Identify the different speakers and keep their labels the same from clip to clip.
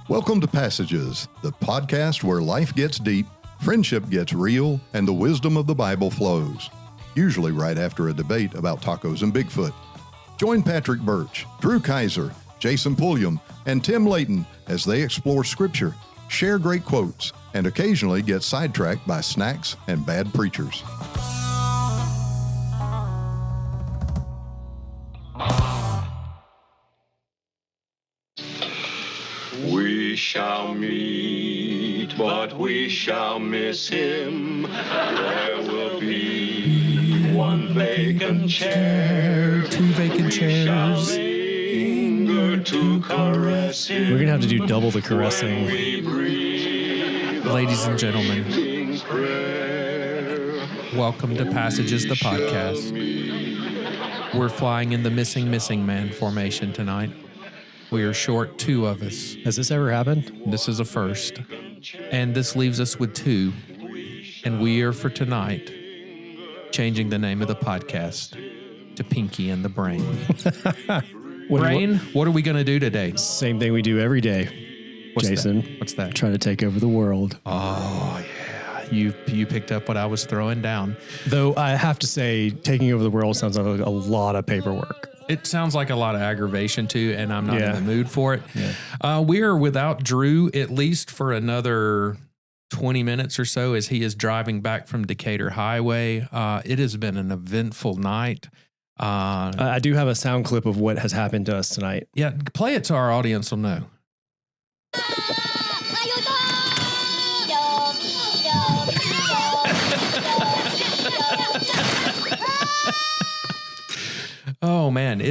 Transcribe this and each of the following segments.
Speaker 1: Welcome to Passages, the podcast where life gets deep, friendship gets real, and the wisdom of the Bible flows. Usually right after a debate about tacos and Bigfoot. Join Patrick Birch, Drew Kaiser, Jason Pulliam, and Tim Layton as they explore Scripture, share great quotes, and occasionally get sidetracked by snacks and bad preachers.
Speaker 2: We shall meet, but we shall miss him. There will be one vacant chair,
Speaker 3: two vacant chairs.
Speaker 2: Linger to caress him.
Speaker 3: We're gonna have to do double the caressing.
Speaker 4: Ladies and gentlemen, welcome to Passages, the podcast. We're flying in the missing man formation tonight. We are short two of us.
Speaker 3: Has this ever happened?
Speaker 4: This is a first. And this leaves us with two. And we are, for tonight, changing the name of the podcast to Pinky and the Brain. Brain, what are we going to do today?
Speaker 3: Same thing we do every day.
Speaker 4: What's
Speaker 3: Jason.
Speaker 4: That? What's that?
Speaker 3: Trying to take over the world.
Speaker 4: Oh, yeah. You picked up what I was throwing down.
Speaker 3: Though I have to say, taking over the world sounds like a lot of paperwork.
Speaker 4: It sounds like a lot of aggravation too, and I'm not in the mood for it.
Speaker 3: Yeah.
Speaker 4: We are without Drew at least for another 20 minutes or so as he is driving back from Decatur Highway. It has been an eventful night.
Speaker 3: I do have a sound clip of what has happened to us tonight.
Speaker 4: Yeah, play it so our audience will know. Oh man,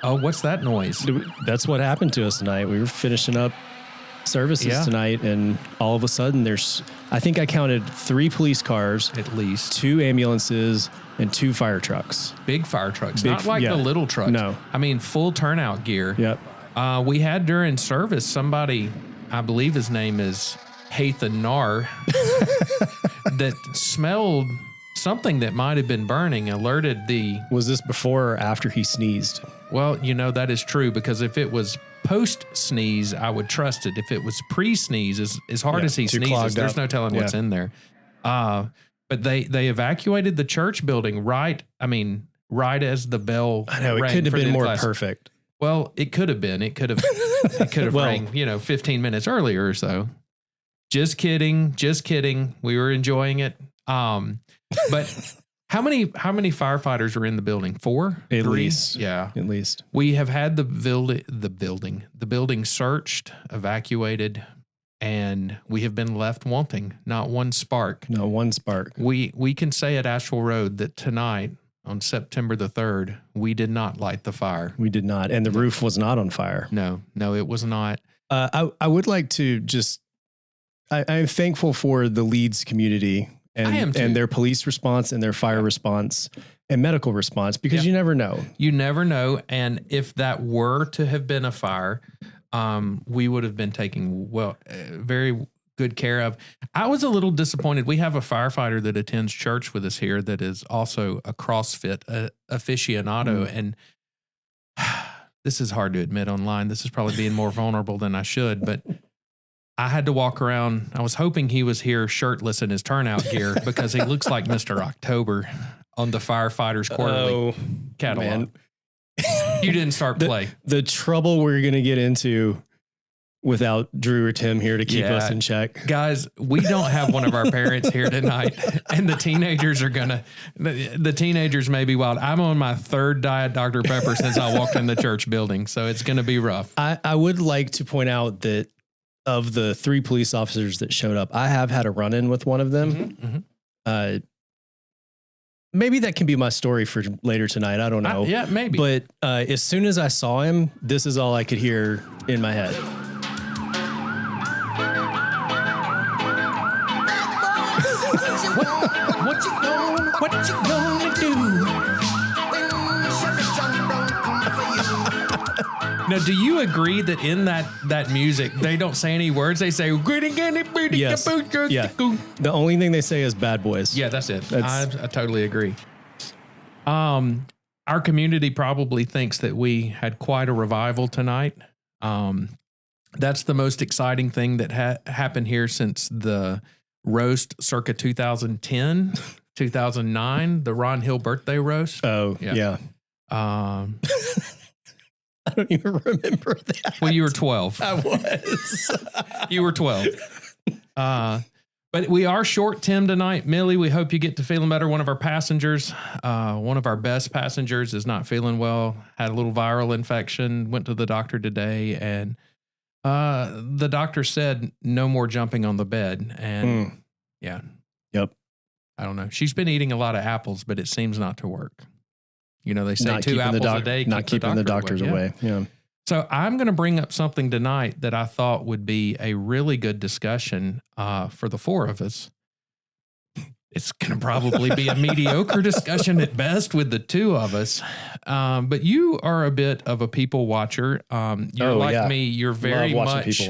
Speaker 4: oh, what's that noise?
Speaker 3: That's what happened to us tonight. We were finishing up services tonight, and all of a sudden I think I counted 3 police cars,
Speaker 4: At least
Speaker 3: 2 ambulances, and 2 fire trucks.
Speaker 4: big fire trucks, not like the little trucks.
Speaker 3: No.
Speaker 4: I mean full turnout gear.
Speaker 3: Yep.
Speaker 4: We had during service somebody, I believe his name is Hathan Nar, that smelled something that might have been burning, alerted the...
Speaker 3: Was this before or after he sneezed?
Speaker 4: Well, that is true, because if it was post-sneeze, I would trust it. If it was pre-sneeze, as hard as he sneezes, there's no telling what's in there. But they evacuated the church building right as the bell
Speaker 3: I know, it
Speaker 4: rang
Speaker 3: couldn't have
Speaker 4: for
Speaker 3: been
Speaker 4: the
Speaker 3: more
Speaker 4: class.
Speaker 3: Perfect.
Speaker 4: Well, it could have been. It could have
Speaker 3: Well,
Speaker 4: rang, 15 minutes earlier or so. Just kidding. We were enjoying it. But how many firefighters are in the building? 4?
Speaker 3: At
Speaker 4: 3?
Speaker 3: least.
Speaker 4: Yeah.
Speaker 3: At least.
Speaker 4: We have had the building searched, evacuated, and we have been left wanting. Not one spark.
Speaker 3: Not one spark.
Speaker 4: We can say at Ashville Road that tonight, on September the 3rd, we did not light the fire.
Speaker 3: We did not. And the roof was not on fire.
Speaker 4: No, it was not.
Speaker 3: I would like to just, I'm thankful for the Leeds community and their police response and their fire response and medical response, because you never know.
Speaker 4: You never know. And if that were to have been a fire, we would have been taking very good care of. I was a little disappointed. We have a firefighter that attends church with us here that is also a CrossFit aficionado. And this is hard to admit online. This is probably being more vulnerable than I should, but I had to walk around. I was hoping he was here shirtless in his turnout gear, because he looks like Mr. October on the Firefighters Quarterly catalog.
Speaker 3: Man.
Speaker 4: You didn't start play.
Speaker 3: The trouble we're going to get into without Drew or Tim here to keep us in check.
Speaker 4: Guys, we don't have one of our parents here tonight, and the teenagers may be wild. I'm on my 3rd Diet Dr. Pepper since I walked in the church building, so it's going to be rough.
Speaker 3: I would like to point out that of the 3 police officers that showed up, I have had a run-in with one of them. Maybe that can be my story for later tonight. I don't know.
Speaker 4: Yeah, maybe.
Speaker 3: But as soon as I saw him, this is all I could hear in my head.
Speaker 4: What you gonna do? Now, do you agree that in that music, they don't say any words? They say,
Speaker 3: yes. Yeah. The only thing they say is bad boys.
Speaker 4: Yeah, that's it. I totally agree. Our community probably thinks that we had quite a revival tonight. That's the most exciting thing that happened here since the roast circa 2010, 2009, the Ron Hill birthday roast.
Speaker 3: Oh, yeah. I don't even remember that.
Speaker 4: Well, you were 12.
Speaker 3: I was.
Speaker 4: You were 12. But we are short, Tim, tonight. Millie, we hope you get to feeling better. One of our passengers, one of our best passengers, is not feeling well, had a little viral infection, went to the doctor today, and the doctor said no more jumping on the bed. And yeah.
Speaker 3: Yep.
Speaker 4: I don't know. She's been eating a lot of apples, but it seems not to work. You know, they say
Speaker 3: not
Speaker 4: 2 apples a day.
Speaker 3: Not keeping the doctors away. Yeah.
Speaker 4: So I'm going to bring up something tonight that I thought would be a really good discussion for the 4 of us. It's going to probably be a mediocre discussion at best with the 2 of us. But you are a bit of a people watcher. You're like me. You're very much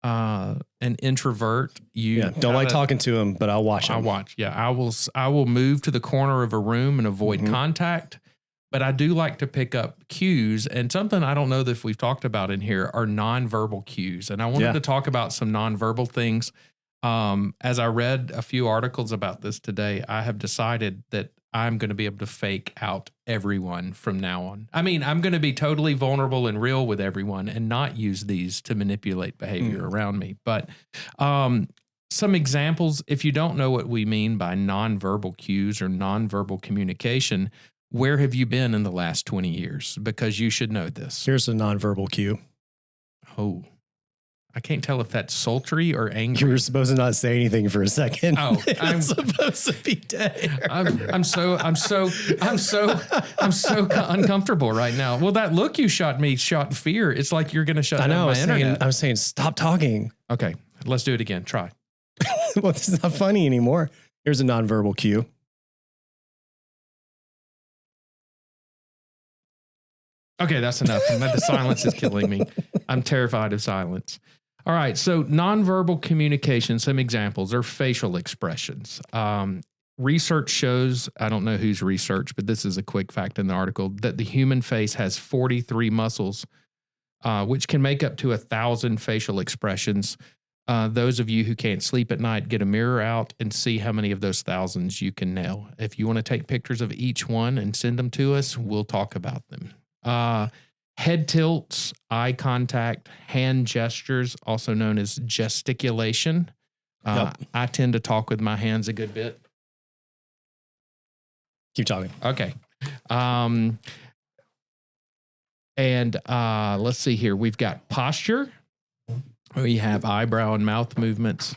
Speaker 4: an introvert. You
Speaker 3: don't like talking to them, but I'll watch them.
Speaker 4: I watch. Yeah, I will move to the corner of a room and avoid contact. But I do like to pick up cues, and something I don't know that if we've talked about in here are nonverbal cues. And I wanted to talk about some nonverbal things. As I read a few articles about this today, I have decided that I'm going to be able to fake out everyone from now on. I mean, I'm going to be totally vulnerable and real with everyone and not use these to manipulate behavior around me. But some examples, if you don't know what we mean by nonverbal cues or nonverbal communication, where have you been in the last 20 years? Because you should know this.
Speaker 3: Here's a nonverbal cue.
Speaker 4: Oh, I can't tell if that's sultry or angry.
Speaker 3: You were supposed to not say anything for a second.
Speaker 4: Oh,
Speaker 3: I'm supposed to be dead.
Speaker 4: I'm so uncomfortable right now. Well, that look you shot me shot fear. It's like you're going to shut down my internet.
Speaker 3: I was saying, stop talking.
Speaker 4: Okay, let's do it again. Try.
Speaker 3: Well, this is not funny anymore. Here's a nonverbal cue.
Speaker 4: Okay, that's enough. The silence is killing me. I'm terrified of silence. All right, so nonverbal communication, some examples are facial expressions. Research shows, I don't know whose research, but this is a quick fact in the article, that the human face has 43 muscles, which can make up to 1,000 facial expressions. Those of you who can't sleep at night, get a mirror out and see how many of those thousands you can nail. If you want to take pictures of each one and send them to us, we'll talk about them. Head tilts, eye contact, hand gestures, also known as gesticulation. I tend to talk with my hands a good bit.
Speaker 3: Keep talking.
Speaker 4: Okay. Let's see here. We've got posture. We have eyebrow and mouth movements.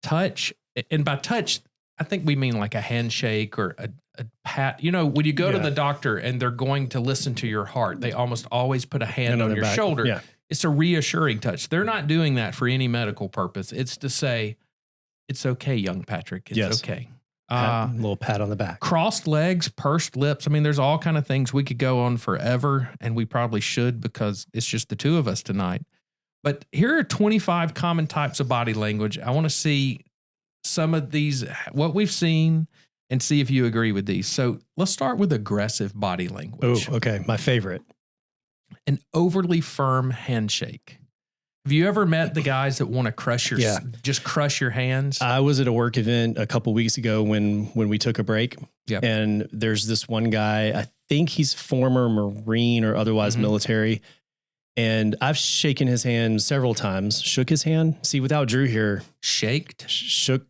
Speaker 4: Touch. And by touch, I think we mean like a handshake or a pat. You know, when you go to the doctor and they're going to listen to your heart, they almost always put a hand on your shoulder. Yeah. It's a reassuring touch. They're not doing that for any medical purpose. It's to say, it's okay, young Patrick. It's okay.
Speaker 3: A little pat on the back.
Speaker 4: Crossed legs, pursed lips. I mean, there's all kind of things we could go on forever, and we probably should because it's just the 2 of us tonight. But here are 25 common types of body language. I want to see some of these, what we've seen, and see if you agree with these. So let's start with aggressive body language.
Speaker 3: Oh, okay. My favorite.
Speaker 4: An overly firm handshake. Have you ever met the guys that want to crush your, just crush your hands?
Speaker 3: I was at a work event a couple weeks ago when we took a break.
Speaker 4: Yep.
Speaker 3: And there's this one guy, I think he's former Marine or otherwise military. And I've shaken his hand several times, shook his hand. See, without Drew here.
Speaker 4: Shaked?
Speaker 3: Shook.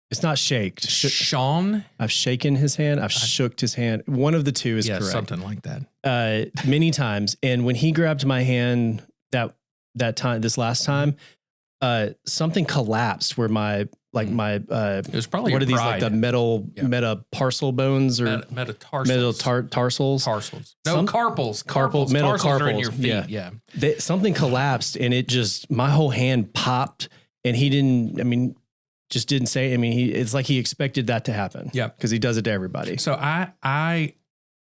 Speaker 3: It's not shaked.
Speaker 4: Sean?
Speaker 3: I've shaken his hand. I've shook his hand. One of the 2 is correct.
Speaker 4: Something like that.
Speaker 3: Many times. And when he grabbed my hand this last time, something collapsed where my it
Speaker 4: was probably
Speaker 3: what are these like the metaparsal bones or
Speaker 4: metatarsals?
Speaker 3: Tarsals.
Speaker 4: No, carpals.
Speaker 3: Metatarsals
Speaker 4: are in your feet. Yeah.
Speaker 3: Something collapsed and it just my whole hand popped and he didn't. I mean. Just didn't say. I mean, it's like he expected that to happen.
Speaker 4: Yeah,
Speaker 3: because he does it to everybody.
Speaker 4: So I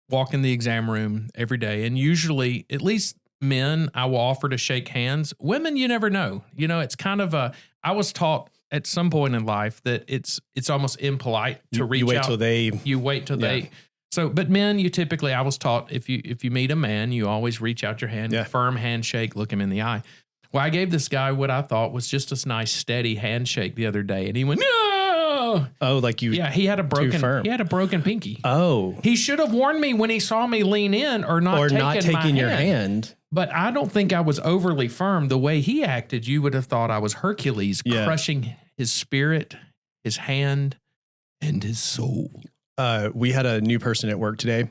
Speaker 4: walk in the exam room every day, and usually, at least men, I will offer to shake hands. Women, you never know. You know, it's kind of I was taught at some point in life that it's almost impolite to reach out.
Speaker 3: You wait till they.
Speaker 4: So, but men, you typically, I was taught if you meet a man, you always reach out your hand, firm handshake, look him in the eye. Well, I gave this guy what I thought was just a nice, steady handshake the other day, and he went, "No!"
Speaker 3: Oh, like you?
Speaker 4: Yeah, he had a broken pinky.
Speaker 3: Oh,
Speaker 4: he should have warned me when he saw me lean in or not taking
Speaker 3: your hand.
Speaker 4: But I don't think I was overly firm. The way he acted, you would have thought I was Hercules crushing his spirit, his hand, and his soul.
Speaker 3: We had a new person at work today,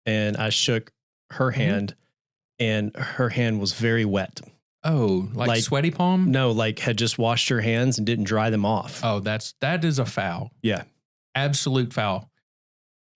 Speaker 3: and I shook her hand, and her hand was very wet.
Speaker 4: Oh, like sweaty palm?
Speaker 3: No, like had just washed her hands and didn't dry them off.
Speaker 4: Oh, that is a foul.
Speaker 3: Yeah.
Speaker 4: Absolute foul.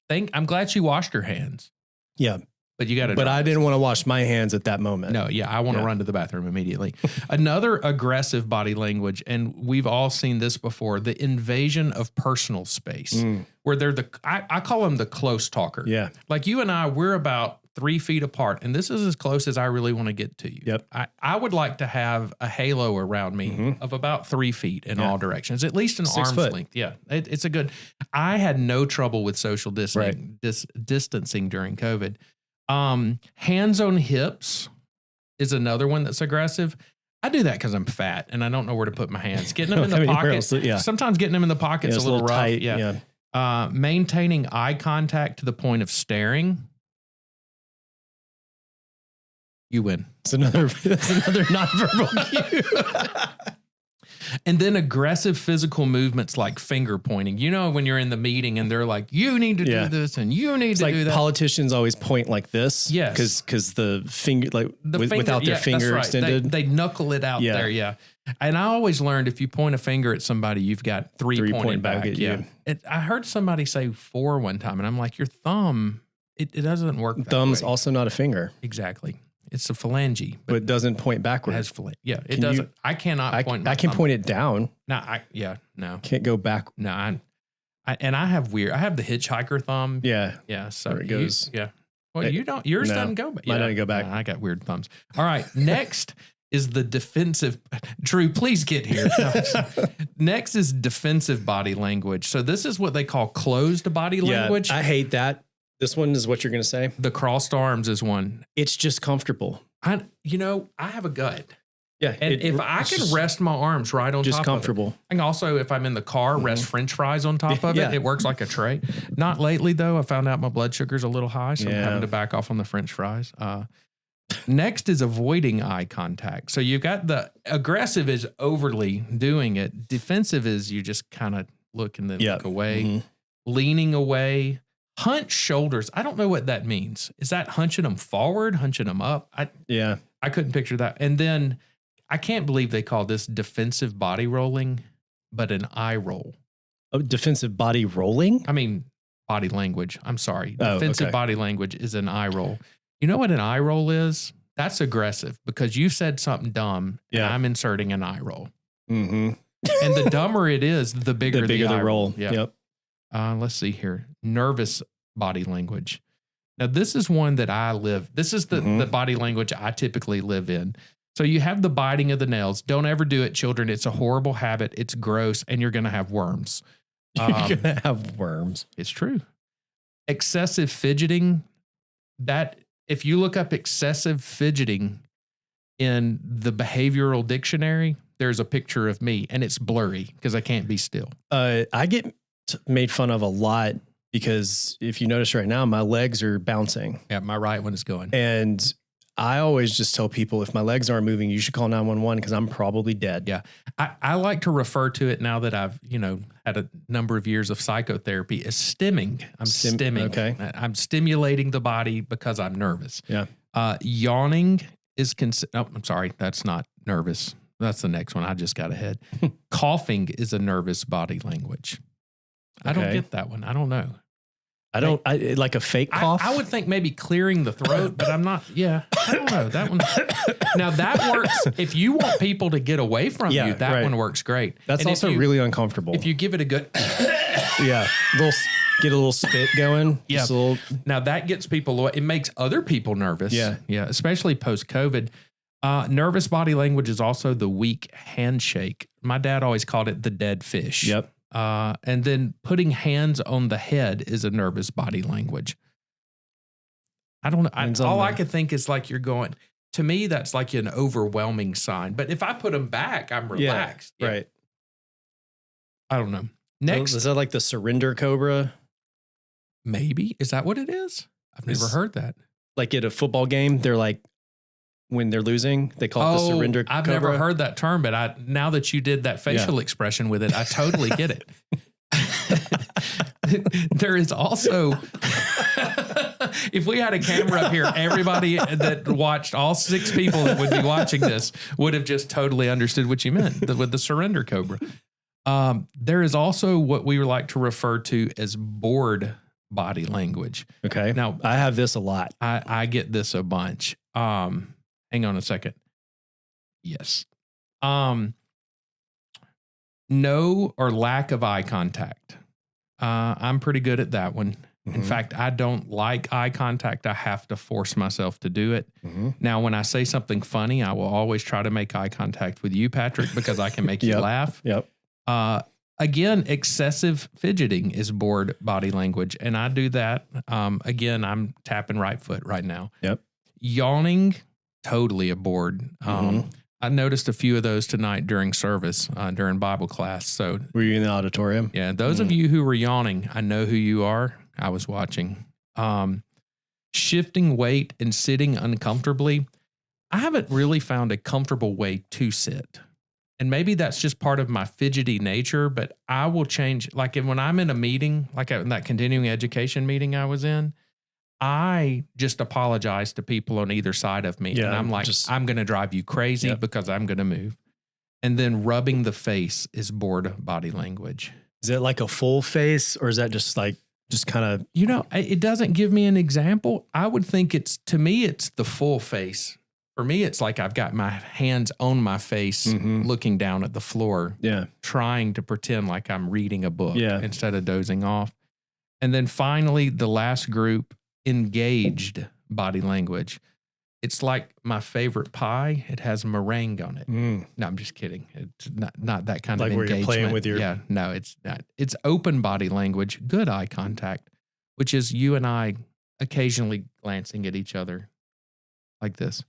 Speaker 4: I'm glad she washed her hands.
Speaker 3: Yeah.
Speaker 4: But you got to.
Speaker 3: But I didn't want to wash my hands at that moment.
Speaker 4: No, yeah, I want to run to the bathroom immediately. Another aggressive body language, and we've all seen this before: the invasion of personal space, where they're I call them the close talker.
Speaker 3: Yeah,
Speaker 4: like you and I, we're about 3 feet apart, and this is as close as I really want to get to you.
Speaker 3: Yep.
Speaker 4: I would like to have a halo around me of about 3 feet in all directions, at least an
Speaker 3: 6
Speaker 4: arm's
Speaker 3: foot.
Speaker 4: length. Yeah, it's a good. I had no trouble with social distancing during COVID. Hands on hips is another one that's aggressive. I do that because I'm fat and I don't know where to put my hands. Getting them in the pocket. Sometimes getting them in the pocket's a little rough.
Speaker 3: Tight,
Speaker 4: yeah. Maintaining eye contact to the point of staring. You win.
Speaker 3: It's another nonverbal cue.
Speaker 4: And then aggressive physical movements like finger pointing. You know, when you're in the meeting and they're like, you need to do this and you need to do that.
Speaker 3: Politicians always point like this.
Speaker 4: Yes.
Speaker 3: Because the finger, without their finger extended.
Speaker 4: They knuckle it out there. Yeah. And I always learned if you point a finger at somebody, you've got three pointed back at you. I heard somebody say 4 one time and I'm like, your thumb, it doesn't work that
Speaker 3: Thumb's
Speaker 4: way.
Speaker 3: Also not a finger.
Speaker 4: Exactly. It's a phalange,
Speaker 3: but it doesn't point backward.
Speaker 4: It has it doesn't. I cannot point.
Speaker 3: I can point it down.
Speaker 4: No, no.
Speaker 3: Can't go back.
Speaker 4: No, I have I have the hitchhiker thumb.
Speaker 3: Yeah,
Speaker 4: yeah. So
Speaker 3: it goes.
Speaker 4: Well, you don't. Yours doesn't go back.
Speaker 3: Mine doesn't go back.
Speaker 4: No, I got weird thumbs. All right. Next is the defensive. Drew, please get here. Next is defensive body language. So this is what they call closed body language.
Speaker 3: I hate that. This one is what you're going to say?
Speaker 4: The crossed arms is one.
Speaker 3: It's just comfortable.
Speaker 4: I have a gut.
Speaker 3: Yeah.
Speaker 4: And if I can rest my arms right on top of it.
Speaker 3: Just comfortable.
Speaker 4: I can also, if I'm in the car, rest French fries on top of it. It works like a tray. Not lately, though. I found out my blood sugar's a little high, so I'm having to back off on the French fries. Next is avoiding eye contact. So you've got the aggressive is overly doing it. Defensive is you just kind of look and then look away. Leaning away. Hunch shoulders. I don't know what that means. Is that hunching them forward, hunching them up? I couldn't picture that. And then I can't believe they call this defensive body rolling, but an eye roll.
Speaker 3: Oh, defensive body rolling?
Speaker 4: I mean, body language. I'm sorry. Defensive body language is an eye roll. You know what an eye roll is? That's aggressive because you said something dumb and I'm inserting an eye roll. And the dumber it is, the bigger the eye roll. Yeah.
Speaker 3: Yep.
Speaker 4: Let's see here. Nervous body language. Now, this is one that I live. This is the body language I typically live in. So you have the biting of the nails. Don't ever do it, children. It's a horrible habit. It's gross, and you're going to have worms.
Speaker 3: You're going to have worms.
Speaker 4: It's true. Excessive fidgeting. That if you look up excessive fidgeting in the behavioral dictionary, there's a picture of me, and it's blurry because I can't be still.
Speaker 3: I get made fun of a lot because if you notice right now, my legs are bouncing.
Speaker 4: Yeah, my right one is going.
Speaker 3: And I always just tell people if my legs aren't moving, you should call 911 because I'm probably dead.
Speaker 4: Yeah. I like to refer to it now that I've, had a number of years of psychotherapy as stimming. I'm stimming.
Speaker 3: Okay.
Speaker 4: I'm stimulating the body because I'm nervous.
Speaker 3: Yeah.
Speaker 4: Yawning is I'm sorry. That's not nervous. That's the next one. I just got ahead. Coughing is a nervous body language. I don't get that one. I don't know.
Speaker 3: I like a fake cough.
Speaker 4: I would think maybe clearing the throat, but I'm not. Yeah, I don't know that one. Now that works if you want people to get away from you. That one works great.
Speaker 3: That's
Speaker 4: and
Speaker 3: also really uncomfortable.
Speaker 4: If you give it a good,
Speaker 3: get a little spit going.
Speaker 4: Yeah. Now that gets people away. It makes other people nervous.
Speaker 3: Yeah,
Speaker 4: yeah. Especially post COVID. Nervous body language is also the weak handshake. My dad always called it the dead fish.
Speaker 3: Yep.
Speaker 4: And then putting hands on the head is a nervous body language. I don't know. All I could think is like you're going, to me, that's like an overwhelming sign. But if I put them back, I'm relaxed.
Speaker 3: Yeah, right.
Speaker 4: I don't know. Next.
Speaker 3: Is that like the surrender cobra?
Speaker 4: Maybe. Is that what it is? I've never heard that.
Speaker 3: Like at a football game, they're like, when they're losing, they call it the surrender cobra.
Speaker 4: I've never heard that term, but now that you did that facial expression with it, I totally get it. There is also, if we had a camera up here, everybody that watched, all 6 people that would be watching this would have just totally understood what you meant with the surrender cobra. There is also what we like to refer to as bored body language.
Speaker 3: Okay.
Speaker 4: Now,
Speaker 3: I have this a lot.
Speaker 4: I get this a bunch. Hang on a second. Yes. No or lack of eye contact. I'm pretty good at that one. Mm-hmm. In fact, I don't like eye contact. I have to force myself to do it. Mm-hmm. Now, when I say something funny, I will always try to make eye contact with you, Patrick, because I can make you laugh.
Speaker 3: Yep.
Speaker 4: Again, excessive fidgeting is bored body language, and I do that. Again, I'm tapping right foot right now.
Speaker 3: Yep.
Speaker 4: Yawning, totally a bored. I noticed a few of those tonight during service, during Bible class. So,
Speaker 3: were you in the auditorium?
Speaker 4: Yeah. Those of you who were yawning, I know who you are. I was watching. Shifting weight and sitting uncomfortably. I haven't really found a comfortable way to sit. And maybe that's just part of my fidgety nature, but I will change. Like when I'm in a meeting, like in that continuing education meeting I was in, I just apologize to people on either side of me. Yeah, and I'm like, I'm going to drive you crazy because I'm going to move. And then rubbing the face is bored body language.
Speaker 3: Is it like a full face, or is that just like, just kind of,
Speaker 4: it doesn't give me an example. I would think to me, it's the full face. For me, it's like I've got my hands on my face, looking down at the floor, trying to pretend like I'm reading a book instead of dozing off. And then finally, the last group, engaged body language. It's like my favorite pie. It has meringue on it. No, I'm just kidding. It's not that kind
Speaker 3: like
Speaker 4: of engagement.
Speaker 3: Like where you're playing with your...
Speaker 4: Yeah, no, it's not. It's open body language, good eye contact, which is you and I occasionally glancing at each other like this.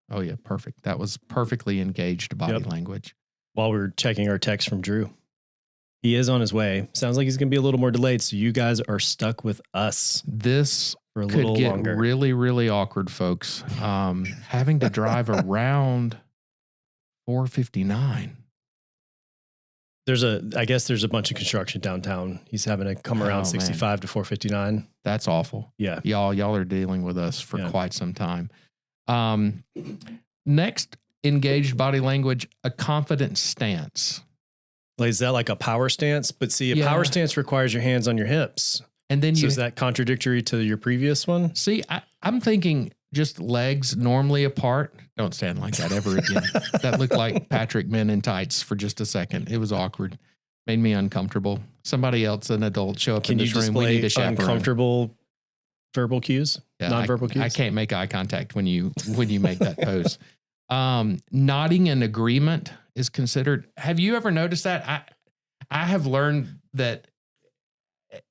Speaker 4: Oh, yeah, perfect. That was perfectly engaged body language.
Speaker 3: While we were checking our text from Drew, he is on his way. Sounds like he's going to be a little more delayed, so you guys are stuck with us.
Speaker 4: This for a little get longer. Really, really awkward, folks. Having to drive around 459.
Speaker 3: I guess there's a bunch of construction downtown. He's having to come around 65 to 459.
Speaker 4: That's awful.
Speaker 3: Yeah.
Speaker 4: Y'all are dealing with us for quite some time. Next, engaged body language, a confident stance.
Speaker 3: Like, is that like a power stance? But see, a power stance requires your hands on your hips.
Speaker 4: And then
Speaker 3: is that contradictory to your previous one?
Speaker 4: See, I'm thinking just legs normally apart. Don't stand like that ever again. That looked like Patrick Men in tights for just a second. It was awkward. Made me uncomfortable. Somebody else, an adult, show up in this room. We need a chaperone.
Speaker 3: Uncomfortable verbal cues?
Speaker 4: Yeah,
Speaker 3: nonverbal cues?
Speaker 4: I can't make eye contact when you make that pose. Nodding in agreement is considered. Have you ever noticed that? I have learned that.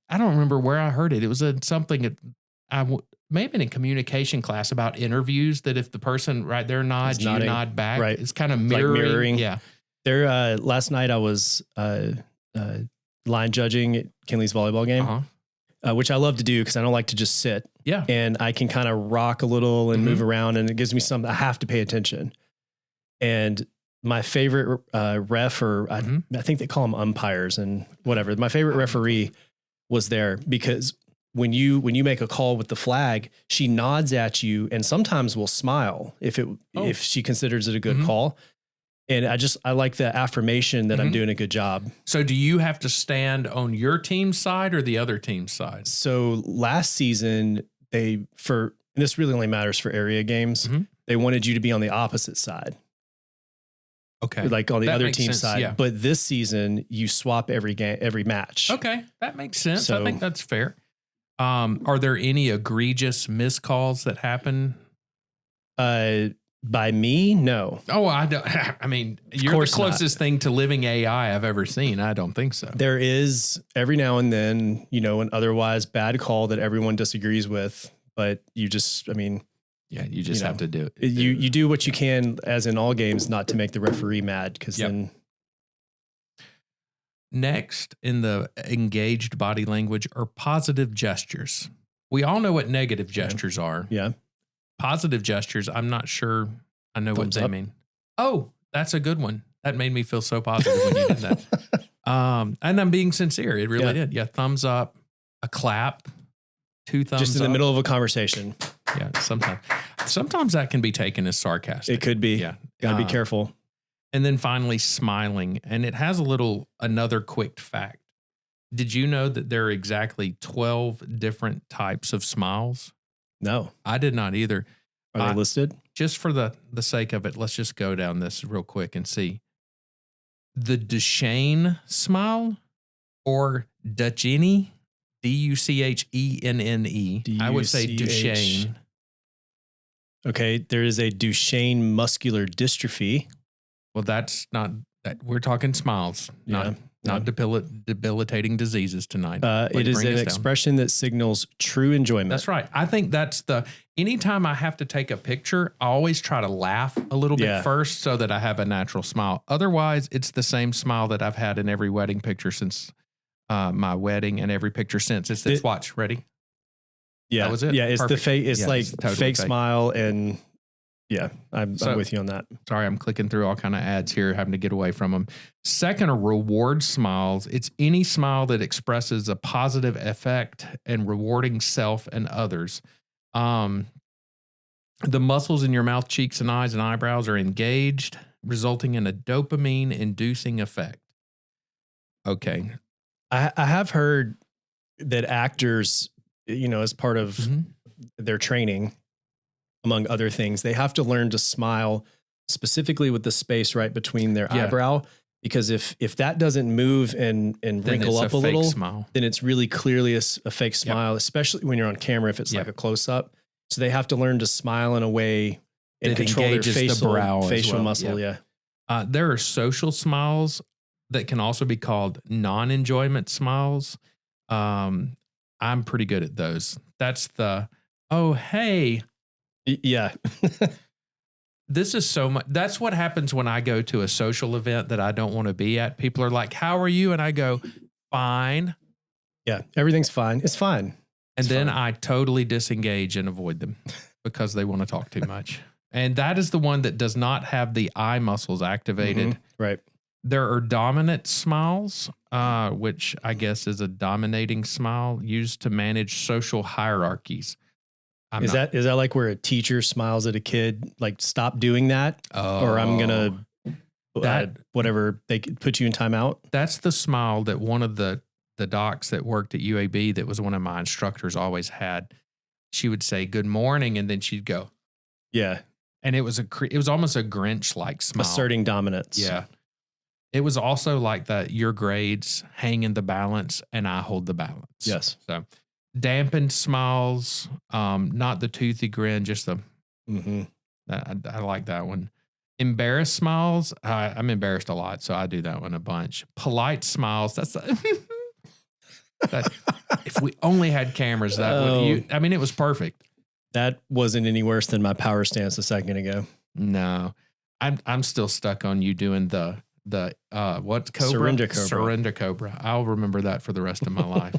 Speaker 4: I don't remember where I heard it. It was something maybe in a communication class about interviews, that if the person right there nods, you nod back.
Speaker 3: Right.
Speaker 4: It's kind of mirroring.
Speaker 3: Yeah. There. Last night I was line judging at Kinley's volleyball game, which I love to do because I don't like to just sit.
Speaker 4: Yeah.
Speaker 3: And I can kind of rock a little and move around, and it gives me something. I have to pay attention. And my favorite ref, or I think they call them umpires and whatever. My favorite referee was there because when you make a call with the flag, she nods at you and sometimes will smile if she considers it a good call. And I like the affirmation that I'm doing a good job.
Speaker 4: So do you have to stand on your team's side or the other team's side?
Speaker 3: So last season, and this really only matters for area games, they wanted you to be on the opposite side.
Speaker 4: Okay.
Speaker 3: Like on the other team's side.
Speaker 4: Yeah.
Speaker 3: But this season, you swap every match.
Speaker 4: Okay. That makes sense. So, I think that's fair. Are there any egregious miscalls that happen?
Speaker 3: By me, no.
Speaker 4: Oh, I don't. I mean, you're the
Speaker 3: course not.
Speaker 4: closest thing to living AI I've ever seen. I don't think so.
Speaker 3: There is every now and then, an otherwise bad call that everyone disagrees with, but you just,
Speaker 4: Yeah, you just have to do it.
Speaker 3: you do what you can, as in all games, not to make the referee mad, because then.
Speaker 4: Next in the engaged body language are positive gestures. We all know what negative gestures are.
Speaker 3: Yeah.
Speaker 4: Positive gestures, I'm not sure I know what
Speaker 3: Thumbs
Speaker 4: they
Speaker 3: up.
Speaker 4: mean. Oh, that's a good one. That made me feel so positive when you did that. And I'm being sincere. It really did. Yeah, thumbs up, a clap, 2 thumbs up.
Speaker 3: Just in the middle of a conversation.
Speaker 4: Yeah, sometimes that can be taken as sarcastic.
Speaker 3: It could be.
Speaker 4: Yeah.
Speaker 3: Gotta be careful.
Speaker 4: And then finally, smiling. And it has another quick fact. Did you know that there are exactly 12 different types of smiles?
Speaker 3: No.
Speaker 4: I did not either.
Speaker 3: Are they listed?
Speaker 4: Just for the sake of it, let's just go down this real quick and see. The Duchenne smile or Duchenne, Duchenne. I would say Duchenne.
Speaker 3: Okay. There is a Duchenne muscular dystrophy.
Speaker 4: Well, that's not that. We're talking smiles, not debilitating diseases tonight.
Speaker 3: It is an expression that signals true enjoyment.
Speaker 4: That's right. I think anytime I have to take a picture, I always try to laugh a little bit first so that I have a natural smile. Otherwise, it's the same smile that I've had in every wedding picture since my wedding and every picture since. It's this. Watch. Ready?
Speaker 3: Yeah.
Speaker 4: That was it.
Speaker 3: Yeah. It's
Speaker 4: Perfect.
Speaker 3: the fake. It's
Speaker 4: it's
Speaker 3: like
Speaker 4: totally
Speaker 3: fake
Speaker 4: fake.
Speaker 3: smile. And yeah, I'm with you on that.
Speaker 4: Sorry, I'm clicking through all kind of ads here, having to get away from them. Second are reward smiles. It's any smile that expresses a positive effect and rewarding self and others. The muscles in your mouth, cheeks, and eyes and eyebrows are engaged, resulting in a dopamine-inducing effect. Okay.
Speaker 3: I have heard that actors, as part of their training, among other things, they have to learn to smile specifically with the space right between their eyebrow, because if that doesn't move and wrinkle up a little,
Speaker 4: smile.
Speaker 3: Then it's really clearly a fake smile, especially when you're on camera, if it's like a close up. So they have to learn to smile in a way and
Speaker 4: That
Speaker 3: control their
Speaker 4: engages the
Speaker 3: facial
Speaker 4: brow as well.
Speaker 3: muscle. Yeah.
Speaker 4: There are social smiles that can also be called non-enjoyment smiles. I'm pretty good at those. That's oh, hey.
Speaker 3: Yeah.
Speaker 4: This is so much. That's what happens when I go to a social event that I don't want to be at. People are like, how are you? And I go, fine.
Speaker 3: Yeah. Everything's fine. It's fine.
Speaker 4: And then I totally disengage and avoid them because they want to talk too much. And that is the one that does not have the eye muscles activated.
Speaker 3: Right.
Speaker 4: There are dominant smiles, which I guess is a dominating smile used to manage social hierarchies. Is that
Speaker 3: like where a teacher smiles at a kid, like, stop doing that, or I'm going to, whatever, they could put you in timeout?
Speaker 4: That's the smile that one of the docs that worked at UAB, that was one of my instructors, always had. She would say, good morning. And then she'd go.
Speaker 3: Yeah.
Speaker 4: And it was almost a Grinch-like smile.
Speaker 3: Asserting dominance.
Speaker 4: Yeah. It was also like that your grades hang in the balance and I hold the balance.
Speaker 3: Yes.
Speaker 4: So dampened smiles, not the toothy grin, just the, I like that one. Embarrassed smiles. I'm embarrassed a lot, so I do that one a bunch. Polite smiles. That's if we only had cameras, it was perfect.
Speaker 3: That wasn't any worse than my power stance a second ago.
Speaker 4: No, I'm still stuck on you doing the what's cobra?
Speaker 3: Surrender cobra.
Speaker 4: Surrender cobra. I'll remember that for the rest of my life,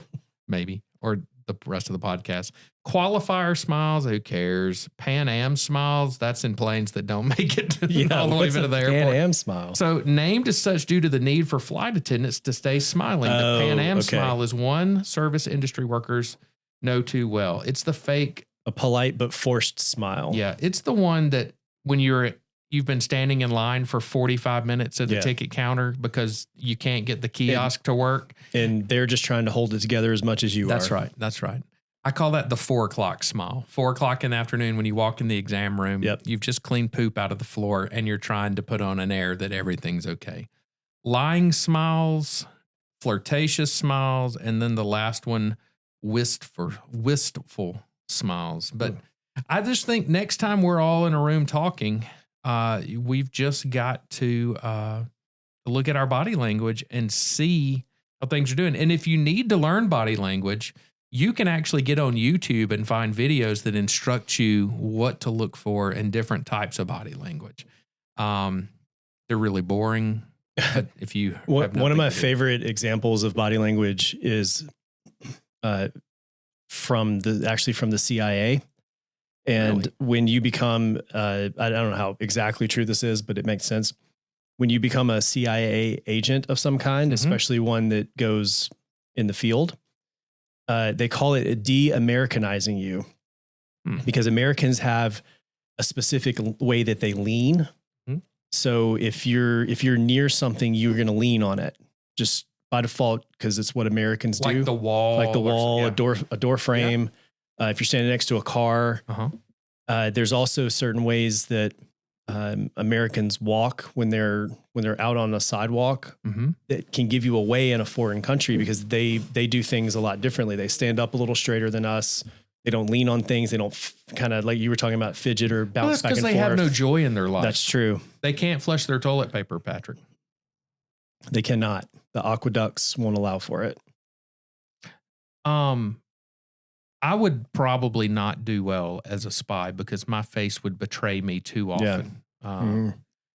Speaker 4: maybe, or the rest of the podcast. Qualifier smiles. Who cares? Pan Am smiles. That's in planes that don't make it all the way to the airport.
Speaker 3: Pan Am smile.
Speaker 4: So named as such due to the need for flight attendants to stay smiling. The Pan Am smile is one service industry workers know too well. It's the fake.
Speaker 3: A polite but forced smile.
Speaker 4: Yeah. It's the one that when you've been standing in line for 45 minutes at the ticket counter because you can't get the kiosk to work.
Speaker 3: And they're just trying to hold it together as much as you are.
Speaker 4: That's right. That's right. I call that the 4 o'clock smile. 4 o'clock in the afternoon when you walk in the exam room, you've just cleaned poop out of the floor and you're trying to put on an air that everything's okay. Lying smiles, flirtatious smiles, and then the last one, wistful smiles. But I just think next time we're all in a room talking we've just got to look at our body language and see how things are doing. And if you need to learn body language, you can actually get on YouTube and find videos that instruct you what to look for in different types of body language. They're really boring. But if you
Speaker 3: one of my favorite examples of body language is from the CIA. And when you become, I don't know how exactly true this is, but it makes sense. When you become a CIA agent of some kind, especially one that goes in the field, they call it de-Americanizing you, because Americans have a specific way that they lean. So if you're near something, you're going to lean on it just by default, because it's what Americans do.
Speaker 4: Like the wall,
Speaker 3: a door frame. Yeah. If you're standing next to a car, there's also certain ways that Americans walk when they're out on a sidewalk that can give you away in a foreign country, because they do things a lot differently. They stand up a little straighter than us. They don't lean on things. They don't kind of, like you were talking about, fidget or bounce back and forth.
Speaker 4: Because they have no joy in their life.
Speaker 3: That's true.
Speaker 4: They can't flush their toilet paper, Patrick.
Speaker 3: They cannot. The aqueducts won't allow for it.
Speaker 4: I would probably not do well as a spy because my face would betray me too often. Now,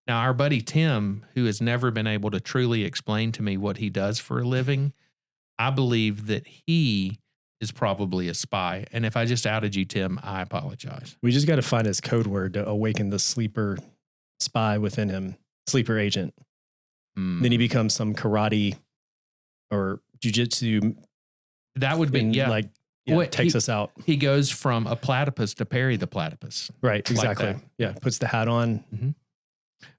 Speaker 4: our buddy Tim, who has never been able to truly explain to me what he does for a living, I believe that he is probably a spy. And if I just outed you, Tim, I apologize.
Speaker 3: We just got to find his code word to awaken the sleeper spy within him, sleeper agent. Then he becomes some karate or jujitsu.
Speaker 4: That would be,
Speaker 3: takes us out.
Speaker 4: He goes from a platypus to Perry the platypus.
Speaker 3: Right, exactly. Like yeah, puts the hat on.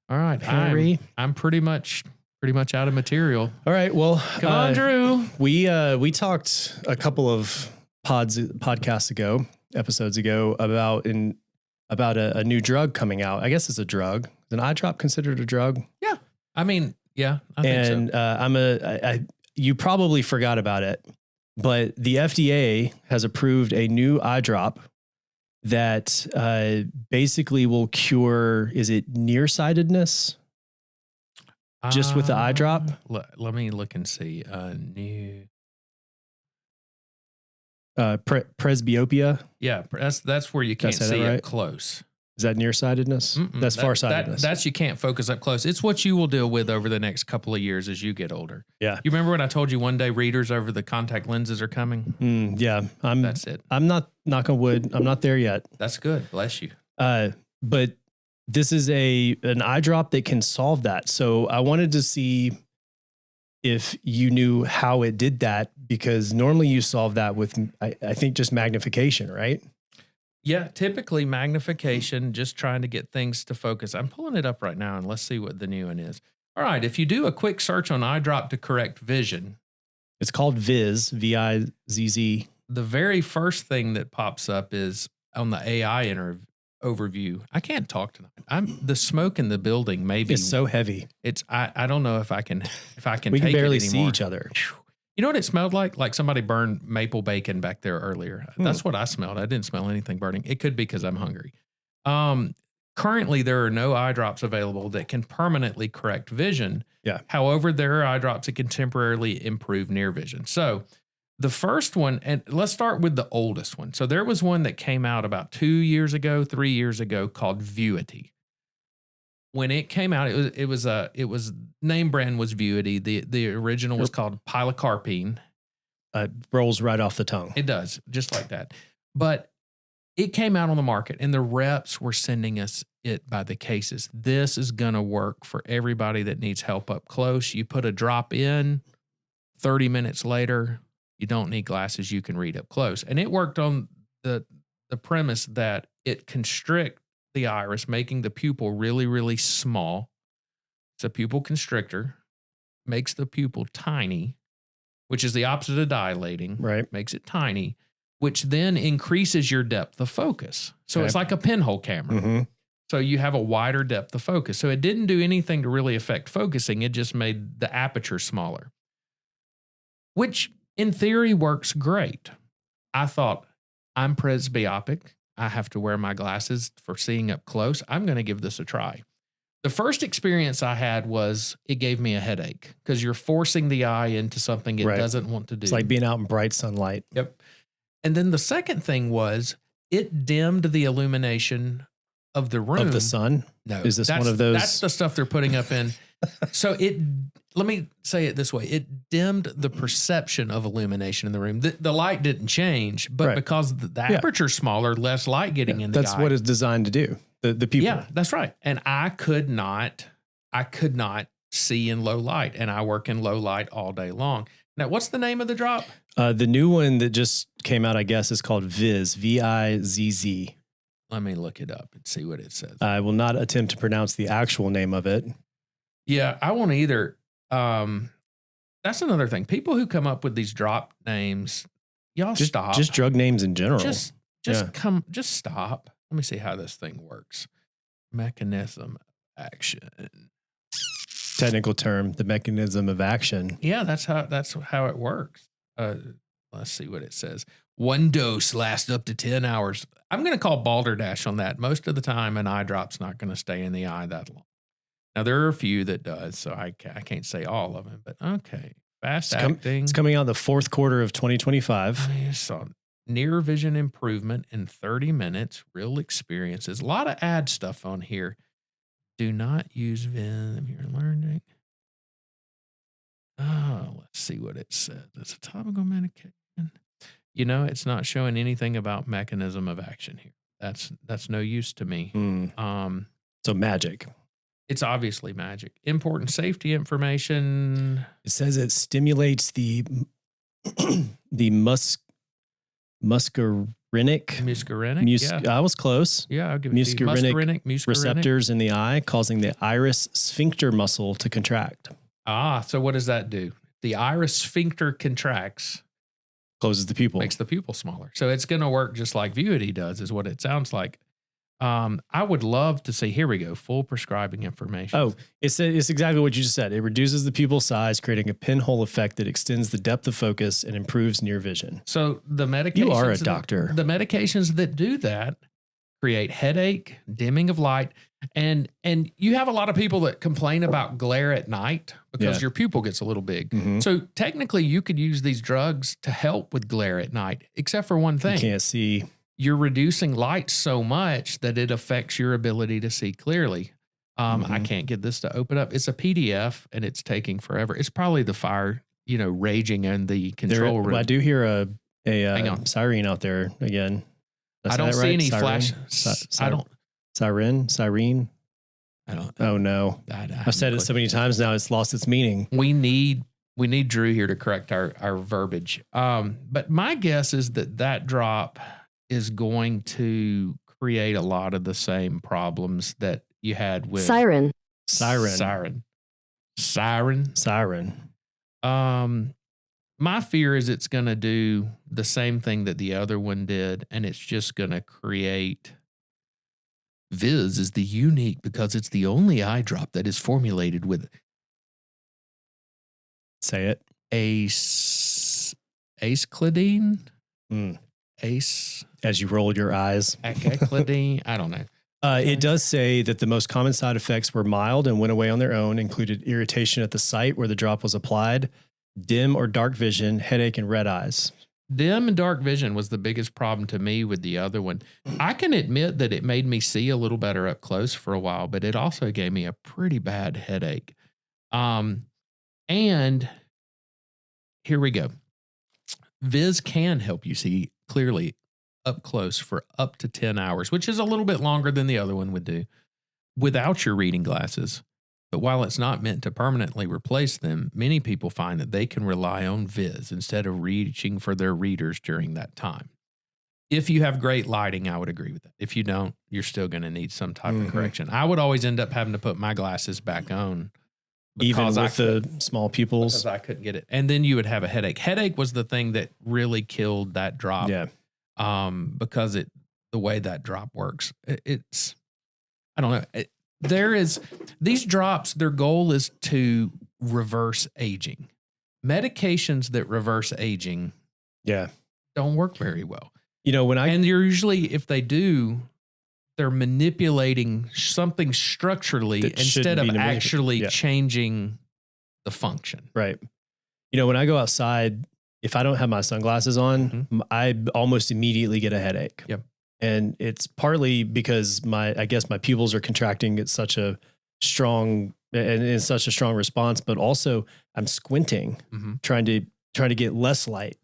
Speaker 4: All right,
Speaker 3: Harry.
Speaker 4: I'm pretty much out of material.
Speaker 3: All right, well,
Speaker 4: come on, Drew.
Speaker 3: We talked a couple of episodes ago about a new drug coming out. I guess it's a drug. Is an eye drop considered a drug?
Speaker 4: Yeah, I mean, yeah, I think so.
Speaker 3: You probably forgot about it, but the FDA has approved a new eye drop that basically will cure, is it nearsightedness? Just with the eye drop?
Speaker 4: Let me look and see. New
Speaker 3: presbyopia.
Speaker 4: Yeah, that's where you can't see it close.
Speaker 3: Is that nearsightedness? That's farsightedness.
Speaker 4: That's you can't focus up close. It's what you will deal with over the next couple of years as you get older.
Speaker 3: Yeah.
Speaker 4: You remember when I told you one day readers over the contact lenses are coming?
Speaker 3: Yeah.
Speaker 4: That's it.
Speaker 3: I'm not, knock on wood, I'm not there yet.
Speaker 4: That's good. Bless you.
Speaker 3: But this is an eye drop that can solve that. So I wanted to see if you knew how it did that, because normally you solve that with, I think, just magnification, right?
Speaker 4: Yeah, typically magnification, just trying to get things to focus. I'm pulling it up right now, and let's see what the new one is. All right, if you do a quick search on eye drop to correct vision.
Speaker 3: It's called Viz, V-I-Z-Z.
Speaker 4: The very first thing that pops up is on the AI overview. I can't talk tonight. The smoke in the building maybe
Speaker 3: it's so heavy.
Speaker 4: I don't know if I can
Speaker 3: we
Speaker 4: take
Speaker 3: can barely
Speaker 4: it
Speaker 3: see each other.
Speaker 4: You know what it smelled like? Like somebody burned maple bacon back there earlier. That's what I smelled. I didn't smell anything burning. It could be because I'm hungry. Currently, there are no eye drops available that can permanently correct vision.
Speaker 3: Yeah.
Speaker 4: However, there are eye drops that can temporarily improve near vision. So the first one, and let's start with the oldest one. So there was one that came out about 3 years ago, called Vuity. When it came out, it was name brand was Vuity. The original was called pilocarpine.
Speaker 3: Rolls right off the tongue.
Speaker 4: It does, just like that. But it came out on the market, and the reps were sending us it by the cases. This is going to work for everybody that needs help up close. You put a drop in, 30 minutes later, you don't need glasses. You can read up close. And it worked on the premise that it constricts the iris, making the pupil really, really small. It's a pupil constrictor, makes the pupil tiny, which is the opposite of dilating.
Speaker 3: Right.
Speaker 4: Makes it tiny, which then increases your depth of focus. So It's like a pinhole camera. So you have a wider depth of focus. So it didn't do anything to really affect focusing. It just made the aperture smaller, which in theory works great. I thought, I'm presbyopic. I have to wear my glasses for seeing up close. I'm going to give this a try. The first experience I had was it gave me a headache because you're forcing the eye into something it doesn't want to do.
Speaker 3: It's like being out in bright sunlight.
Speaker 4: Yep. And then the second thing was it dimmed the illumination of the room.
Speaker 3: Of the sun?
Speaker 4: No.
Speaker 3: Is this one of those?
Speaker 4: That's the stuff they're putting up in. So let me say it this way. It dimmed the perception of illumination in the room. The light didn't change, but because the aperture's smaller, less light getting in the eye.
Speaker 3: That's what it's designed to do. The people.
Speaker 4: Yeah, that's right. And I could not see in low light, and I work in low light all day long. Now, what's the name of the drop?
Speaker 3: The new one that just came out, I guess, is called Viz, V-I-Z-Z.
Speaker 4: Let me look it up and see what it says.
Speaker 3: I will not attempt to pronounce the actual name of it.
Speaker 4: Yeah, I won't either. That's another thing. People who come up with these drop names, y'all stop.
Speaker 3: Just drug names in general.
Speaker 4: Just stop. Let me see how this thing works. Mechanism of action.
Speaker 3: Technical term, the mechanism of action.
Speaker 4: Yeah, that's how it works. Let's see what it says. One dose lasts up to 10 hours. I'm going to call balderdash on that. Most of the time, an eye drop's not going to stay in the eye that long. Now, there are a few that does, so I can't say all of them, but okay. Fast acting.
Speaker 3: It's coming out the fourth quarter of 2025.
Speaker 4: I saw near vision improvement in 30 minutes, real experiences. A lot of ad stuff on here. Do not use Vim. You're learning. Oh, let's see what it says. It's a topical medication. You know, it's not showing anything about mechanism of action here. That's no use to me.
Speaker 3: So magic.
Speaker 4: It's obviously magic. Important safety information.
Speaker 3: It says it stimulates the muscarinic. I was close.
Speaker 4: Yeah, I'll give it muscarinic
Speaker 3: receptors in the eye, causing the iris sphincter muscle to contract.
Speaker 4: So what does that do? The iris sphincter contracts,
Speaker 3: closes the pupil,
Speaker 4: makes the pupil smaller. So it's going to work just like Vuity does, is what it sounds like. I would love to see, here we go, full prescribing information.
Speaker 3: Oh, it's exactly what you just said. It reduces the pupil size, creating a pinhole effect that extends the depth of focus and improves near vision.
Speaker 4: So the medications...
Speaker 3: You are a doctor.
Speaker 4: The medications that do that create headache, dimming of light, and you have a lot of people that complain about glare at night because your pupil gets a little big. Mm-hmm. So technically you could use these drugs to help with glare at night, except for one thing.
Speaker 3: You can't see.
Speaker 4: You're reducing light so much that it affects your ability to see clearly. I can't get this to open up. It's a PDF and it's taking forever. It's probably the fire, raging in the control room.
Speaker 3: I do hear a siren out there again.
Speaker 4: I don't see any flash.
Speaker 3: Siren.
Speaker 4: I don't.
Speaker 3: Oh no! I've said it so many times now; it's lost its meaning.
Speaker 4: We need Drew here to correct our verbiage. But my guess is that drop is going to create a lot of the same problems that you had with
Speaker 5: Siren.
Speaker 4: My fear is it's going to do the same thing that the other one did, and it's just going to create. Viz is the unique because it's the only eye drop that is formulated with.
Speaker 3: Say it.
Speaker 4: Aceclidine.
Speaker 3: As you rolled your eyes.
Speaker 4: Aceclidine. I don't know.
Speaker 3: It does say that the most common side effects were mild and went away on their own, included irritation at the site where the drop was applied, dim or dark vision, headache, and red eyes.
Speaker 4: Dim and dark vision was the biggest problem to me with the other one. I can admit that it made me see a little better up close for a while, but it also gave me a pretty bad headache. And here we go. Viz can help you see clearly up close for up to 10 hours, which is a little bit longer than the other one would do without your reading glasses. But while it's not meant to permanently replace them, many people find that they can rely on Viz instead of reaching for their readers during that time. If you have great lighting, I would agree with that. If you don't, you're still going to need some type of correction. I would always end up having to put my glasses back on.
Speaker 3: Even with the small pupils?
Speaker 4: Because I couldn't get it. And then you would have a headache. Headache was the thing that really killed that drop.
Speaker 3: Yeah.
Speaker 4: Because the way that drop works, it's, I don't know. These drops, their goal is to reverse aging. Medications that reverse aging don't work very well. And you're usually, if they do, they're manipulating something structurally
Speaker 3: That
Speaker 4: instead
Speaker 3: shouldn't
Speaker 4: of
Speaker 3: be
Speaker 4: actually
Speaker 3: yeah.
Speaker 4: changing the function.
Speaker 3: Right. When I go outside, if I don't have my sunglasses on, I almost immediately get a headache.
Speaker 4: Yep.
Speaker 3: And it's partly because I guess my pupils are contracting at such a strong response, but also I'm squinting, trying to get less light.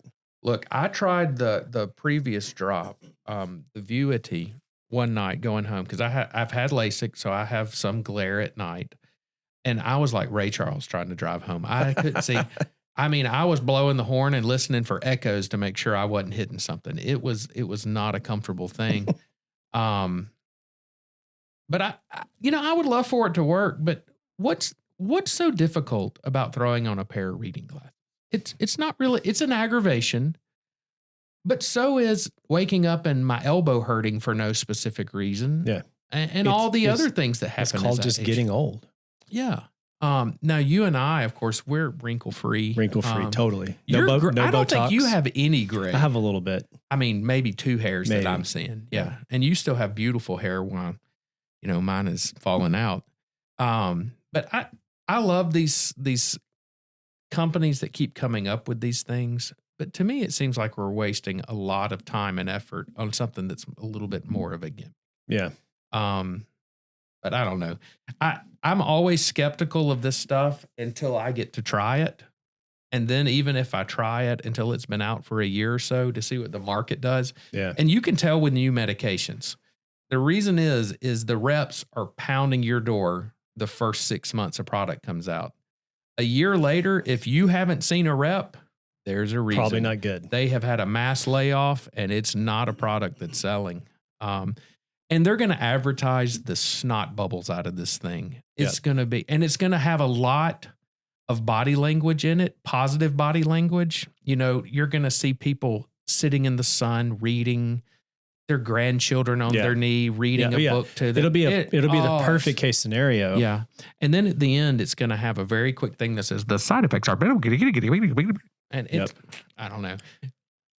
Speaker 4: Look, I tried the previous drop, the Vuity, one night going home because I've had LASIK, so I have some glare at night, and I was like Ray Charles trying to drive home. I couldn't see. I mean, I was blowing the horn and listening for echoes to make sure I wasn't hitting something. It was not a comfortable thing. But I would love for it to work. But what's so difficult about throwing on a pair of reading glasses? It's not really. It's an aggravation. But so is waking up and my elbow hurting for no specific reason.
Speaker 3: Yeah,
Speaker 4: and all the other things that happen.
Speaker 3: It's called just getting old.
Speaker 4: Yeah. Now you and I, of course, we're wrinkle free.
Speaker 3: Totally.
Speaker 4: No I don't
Speaker 3: Botox.
Speaker 4: think you have any gray.
Speaker 3: I have a little bit.
Speaker 4: I mean, maybe 2 hairs that I'm seeing. Yeah. And you still have beautiful hair while, mine is falling out. But I love these companies that keep coming up with these things. But to me, it seems like we're wasting a lot of time and effort on something that's a little bit more of a gimmick.
Speaker 3: Yeah.
Speaker 4: But I don't know. I'm always skeptical of this stuff until I get to try it. And then even if I try it until it's been out for a year or so to see what the market does.
Speaker 3: Yeah.
Speaker 4: And you can tell with new medications. The reason is the reps are pounding your door the first 6 months a product comes out. A year later, if you haven't seen a rep, there's a reason.
Speaker 3: Probably not good.
Speaker 4: They have had a mass layoff and it's not a product that's selling. And they're going to advertise the snot bubbles out of this thing. It's going to be, and it's going to have a lot of body language in it, positive body language. You're going to see people sitting in the sun, reading their grandchildren on their knee, reading a book to them.
Speaker 3: It'll be the perfect case scenario.
Speaker 4: Yeah. And then at the end, it's going to have a very quick thing that says the side effects are better. And it's, I don't know.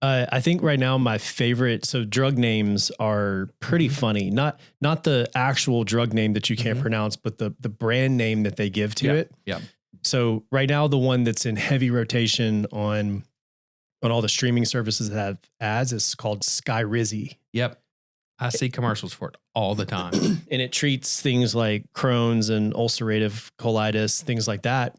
Speaker 3: I think right now my favorite, so drug names are pretty funny. Not the actual drug name that you can't pronounce, but the brand name that they give to it.
Speaker 4: Yeah.
Speaker 3: So right now the one that's in heavy rotation on all the streaming services that have ads is called Skyrizi.
Speaker 4: Yep. I see commercials for it all the time.
Speaker 3: And it treats things like Crohn's and ulcerative colitis, things like that.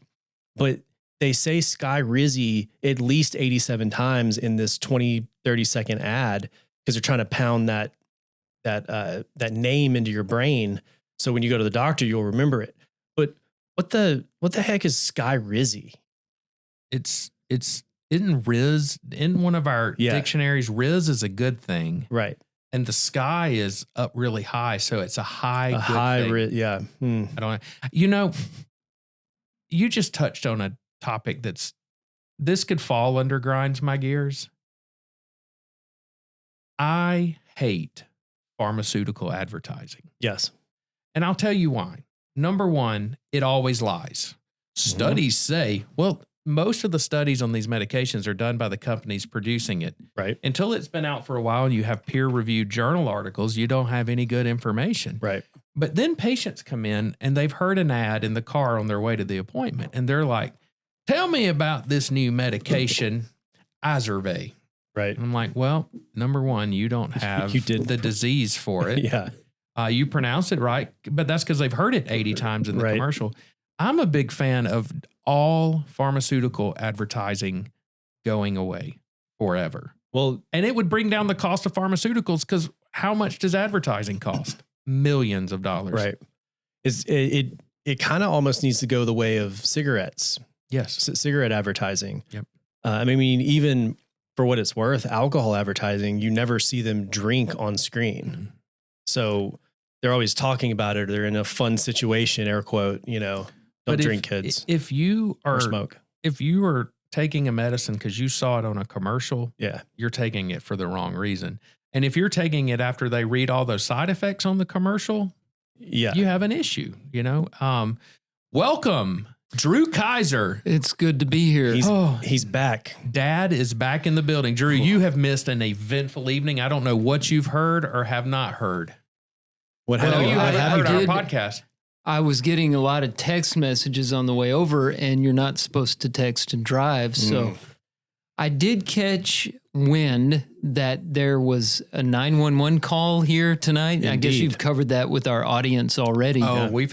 Speaker 3: But they say Skyrizi at least 87 times in this 20, 30-second ad because they're trying to pound that name into your brain. So when you go to the doctor, you'll remember it. But what the heck is Skyrizi?
Speaker 4: Isn't Riz in one of our dictionaries? Riz is a good thing.
Speaker 3: Right.
Speaker 4: And the sky is up really high. So it's a high thing.
Speaker 3: Yeah.
Speaker 4: I don't know. You just touched on a topic this could fall under grinds my gears. I hate pharmaceutical advertising.
Speaker 3: Yes.
Speaker 4: And I'll tell you why. Number one, it always lies. Studies say, most of the studies on these medications are done by the companies producing it.
Speaker 3: Right.
Speaker 4: Until it's been out for a while and you have peer-reviewed journal articles, you don't have any good information.
Speaker 3: Right.
Speaker 4: But then patients come in and they've heard an ad in the car on their way to the appointment. And they're like, tell me about this new medication, Izervay.
Speaker 3: Right.
Speaker 4: And I'm like, well, number one, you don't have the disease for it.
Speaker 3: Yeah.
Speaker 4: You pronounce it right, but that's because they've heard it 80 times in the commercial. I'm a big fan of all pharmaceutical advertising going away forever.
Speaker 3: Well,
Speaker 4: and it would bring down the cost of pharmaceuticals because how much does advertising cost? Millions of dollars.
Speaker 3: Right. It kind of almost needs to go the way of cigarettes.
Speaker 4: Yes.
Speaker 3: Cigarette advertising.
Speaker 4: Yep.
Speaker 3: I mean, even for what it's worth, alcohol advertising, you never see them drink on screen.
Speaker 4: Mm-hmm.
Speaker 3: So they're always talking about it. Or they're in a fun situation, air quote, don't drink, kids.
Speaker 4: If you are
Speaker 3: or smoke.
Speaker 4: If you are taking a medicine because you saw it on a commercial, you're taking it for the wrong reason. And if you're taking it after they read all those side effects on the commercial, you have an issue, Welcome Drew Kaiser.
Speaker 5: It's good to be here.
Speaker 3: He's back.
Speaker 4: Dad is back in the building. Drew, you have missed an eventful evening. I don't know what you've heard or have not heard.
Speaker 3: What
Speaker 4: Well,
Speaker 3: happened?
Speaker 4: you
Speaker 3: What
Speaker 4: haven't
Speaker 3: happened?
Speaker 4: heard our podcast.
Speaker 5: I was getting a lot of text messages on the way over, and you're not supposed to text and drive. So I did catch wind that there was a 911 call here tonight. I guess
Speaker 3: Indeed.
Speaker 5: you've covered that with our audience already.
Speaker 4: Oh, we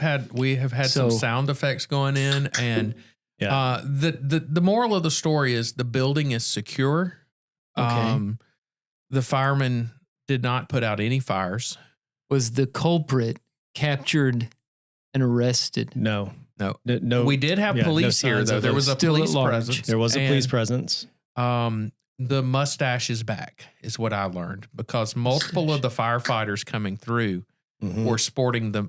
Speaker 4: have had some
Speaker 5: So-
Speaker 4: sound effects going in, and
Speaker 3: Yeah.
Speaker 4: the moral of the story is the building is secure.
Speaker 5: Okay.
Speaker 4: The firemen did not put out any fires.
Speaker 5: Was the culprit captured and arrested?
Speaker 3: No.
Speaker 4: No.
Speaker 3: No.
Speaker 4: We did have
Speaker 3: yeah, no
Speaker 4: police here,
Speaker 3: signs
Speaker 4: though.
Speaker 3: of
Speaker 4: There
Speaker 3: it.
Speaker 4: was a
Speaker 5: Still at
Speaker 4: police
Speaker 5: large.
Speaker 4: presence.
Speaker 3: There was a police
Speaker 4: and,
Speaker 3: presence.
Speaker 4: The mustache is back, is what I learned, because multiple of the firefighters coming through
Speaker 3: Mhm.
Speaker 4: were sporting the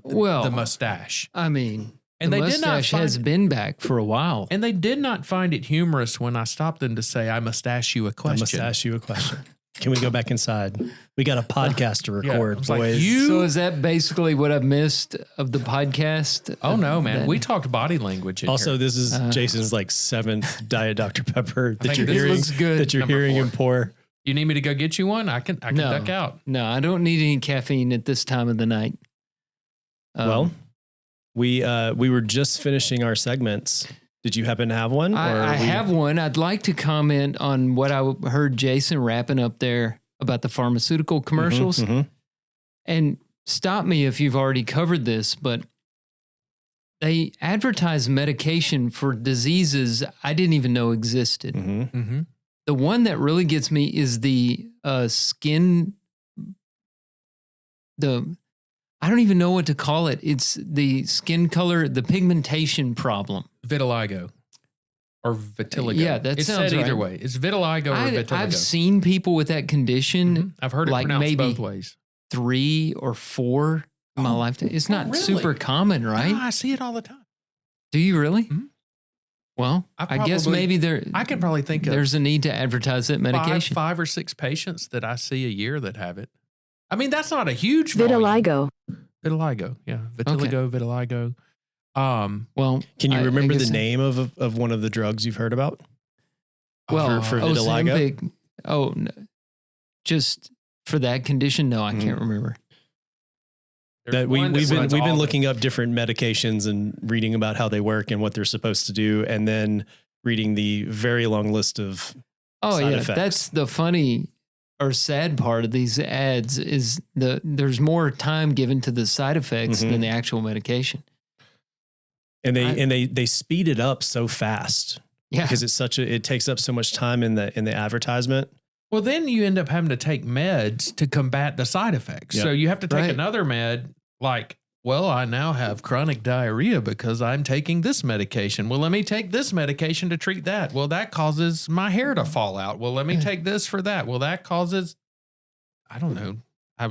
Speaker 4: mustache.
Speaker 5: I mean,
Speaker 4: And
Speaker 5: the
Speaker 4: they did not
Speaker 5: mustache
Speaker 4: find-
Speaker 5: has been back for a while.
Speaker 4: And they did not find it humorous when I stopped them to say, I must ask you a
Speaker 3: I
Speaker 4: question.
Speaker 3: must ask you a question. Can we go back inside? We got a podcast to
Speaker 4: Yeah,
Speaker 3: record,
Speaker 4: I was like,
Speaker 3: boys.
Speaker 5: So is that basically what I've missed of the podcast?
Speaker 4: Oh, no, man.
Speaker 5: That-
Speaker 4: We talked body language in
Speaker 3: Also,
Speaker 4: here.
Speaker 3: this is Jason's like 7th Diet Dr. Pepper that
Speaker 4: think
Speaker 3: you're
Speaker 4: this
Speaker 3: hearing.
Speaker 5: looks good.
Speaker 3: That you're
Speaker 4: Number
Speaker 3: hearing
Speaker 4: 4.
Speaker 3: him pour.
Speaker 4: You need me to go get you one? I can
Speaker 5: No.
Speaker 4: duck out.
Speaker 5: No, I don't need any caffeine at this time of the night.
Speaker 3: Well, we were just finishing our segments. Did you happen to have one?
Speaker 5: I have one. I'd like to comment on what I heard Jason wrapping up there about the pharmaceutical commercials.
Speaker 3: Mhm.
Speaker 5: And stop me if you've already covered this, but they advertise medication for diseases I didn't even know existed.
Speaker 3: Mhm.
Speaker 4: Mm-hmm.
Speaker 5: The one that really gets me is the skin. I don't even know what to call it. It's the skin color, the pigmentation problem.
Speaker 4: Vitiligo or vitiligo.
Speaker 5: Yeah, that
Speaker 4: it's
Speaker 5: sounds
Speaker 4: said either
Speaker 5: right.
Speaker 4: way. It's vitiligo or vitiligo.
Speaker 5: I've seen people with that condition,
Speaker 4: Mhm. I've heard it
Speaker 5: like
Speaker 4: pronounced
Speaker 5: maybe
Speaker 4: both ways.
Speaker 5: 3 or 4 in my
Speaker 4: Oh,
Speaker 5: lifetime. It's not
Speaker 4: really?
Speaker 5: super common, right?
Speaker 4: Ah, I see it all the time.
Speaker 5: Do you really?
Speaker 4: Mhm.
Speaker 5: Well,
Speaker 4: I
Speaker 5: I guess
Speaker 4: probably-
Speaker 5: maybe
Speaker 4: I can probably think of
Speaker 5: there's a need to advertise that medication.
Speaker 4: five or six patients that I see a year that have it. I mean, that's not a huge volume. Vitiligo, yeah, vitiligo.
Speaker 5: Well,
Speaker 3: Can you
Speaker 5: I
Speaker 3: remember
Speaker 5: guess-
Speaker 3: the name of one of the drugs you've heard about?
Speaker 5: Well,
Speaker 3: for vitiligo?
Speaker 5: Ozempic. Oh, no. Just for that condition? No, I can't remember.
Speaker 3: That we've been looking up different medications and reading about how they work and what they're supposed to do, and then reading the very long list of
Speaker 5: Oh
Speaker 3: side
Speaker 5: yeah,
Speaker 3: effects.
Speaker 5: that's the funny or sad part of these ads is there's more time given to the side effects
Speaker 3: Mhm.
Speaker 5: than the actual medication.
Speaker 3: and they speed it up so fast
Speaker 5: Yeah,
Speaker 3: because it takes up so much time in the advertisement.
Speaker 4: Well, then you end up having to take meds to combat the side effects.
Speaker 3: Yeah.
Speaker 4: So you have to take
Speaker 5: Right.
Speaker 4: another med, like, well, I now have chronic diarrhea because I'm taking this medication. Well, let me take this medication to treat that. Well, that causes my hair to fall out. Well, let me take this for that. Well, that causes, I don't know.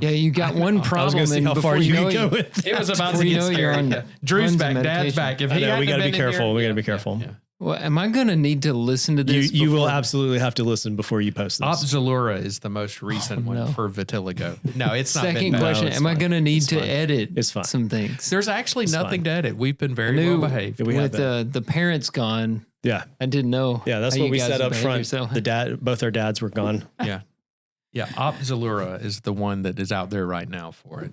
Speaker 5: yeah. You got one
Speaker 3: I was
Speaker 5: problem,
Speaker 3: going to see
Speaker 5: and
Speaker 3: how
Speaker 5: before
Speaker 3: far you
Speaker 5: know
Speaker 3: could go
Speaker 5: it,
Speaker 3: with.
Speaker 4: It was about
Speaker 5: Before
Speaker 4: to
Speaker 5: you
Speaker 4: get
Speaker 5: know it, you're
Speaker 4: scary.
Speaker 5: on
Speaker 4: Yeah. Drew's
Speaker 5: tons of
Speaker 4: back. Dad's
Speaker 5: medication.
Speaker 4: back. If
Speaker 3: I
Speaker 4: he
Speaker 3: know, we
Speaker 4: hadn't
Speaker 3: got to
Speaker 4: been
Speaker 3: be
Speaker 4: in
Speaker 3: careful.
Speaker 4: here-
Speaker 3: We got to be
Speaker 4: yeah,
Speaker 3: careful.
Speaker 4: yeah.
Speaker 5: Well, am I going to need to listen to this?
Speaker 3: You will
Speaker 5: before-
Speaker 3: absolutely have to listen before you post this.
Speaker 4: Opzalura is the most recent one
Speaker 5: no.
Speaker 4: for vitiligo. No, it's not.
Speaker 5: Second
Speaker 4: been bad.
Speaker 5: question:
Speaker 3: it's
Speaker 5: am I
Speaker 3: fine.
Speaker 5: going to need
Speaker 3: It's
Speaker 5: to
Speaker 3: fine.
Speaker 5: edit
Speaker 3: It's fine.
Speaker 5: some things?
Speaker 4: There's actually
Speaker 3: It's
Speaker 4: nothing
Speaker 3: fine.
Speaker 4: to edit. We've been
Speaker 5: I
Speaker 4: very
Speaker 5: knew
Speaker 4: well behaved.
Speaker 3: We have
Speaker 5: with the parents gone.
Speaker 3: Yeah,
Speaker 5: I didn't know.
Speaker 3: yeah. That's
Speaker 5: how
Speaker 3: what
Speaker 5: you
Speaker 3: we
Speaker 5: guys
Speaker 3: said
Speaker 5: would
Speaker 3: up
Speaker 5: behave
Speaker 3: front.
Speaker 5: yourself.
Speaker 3: Both our dads were gone.
Speaker 4: Yeah. Yeah. Opzalura is the one that is out there right now for it.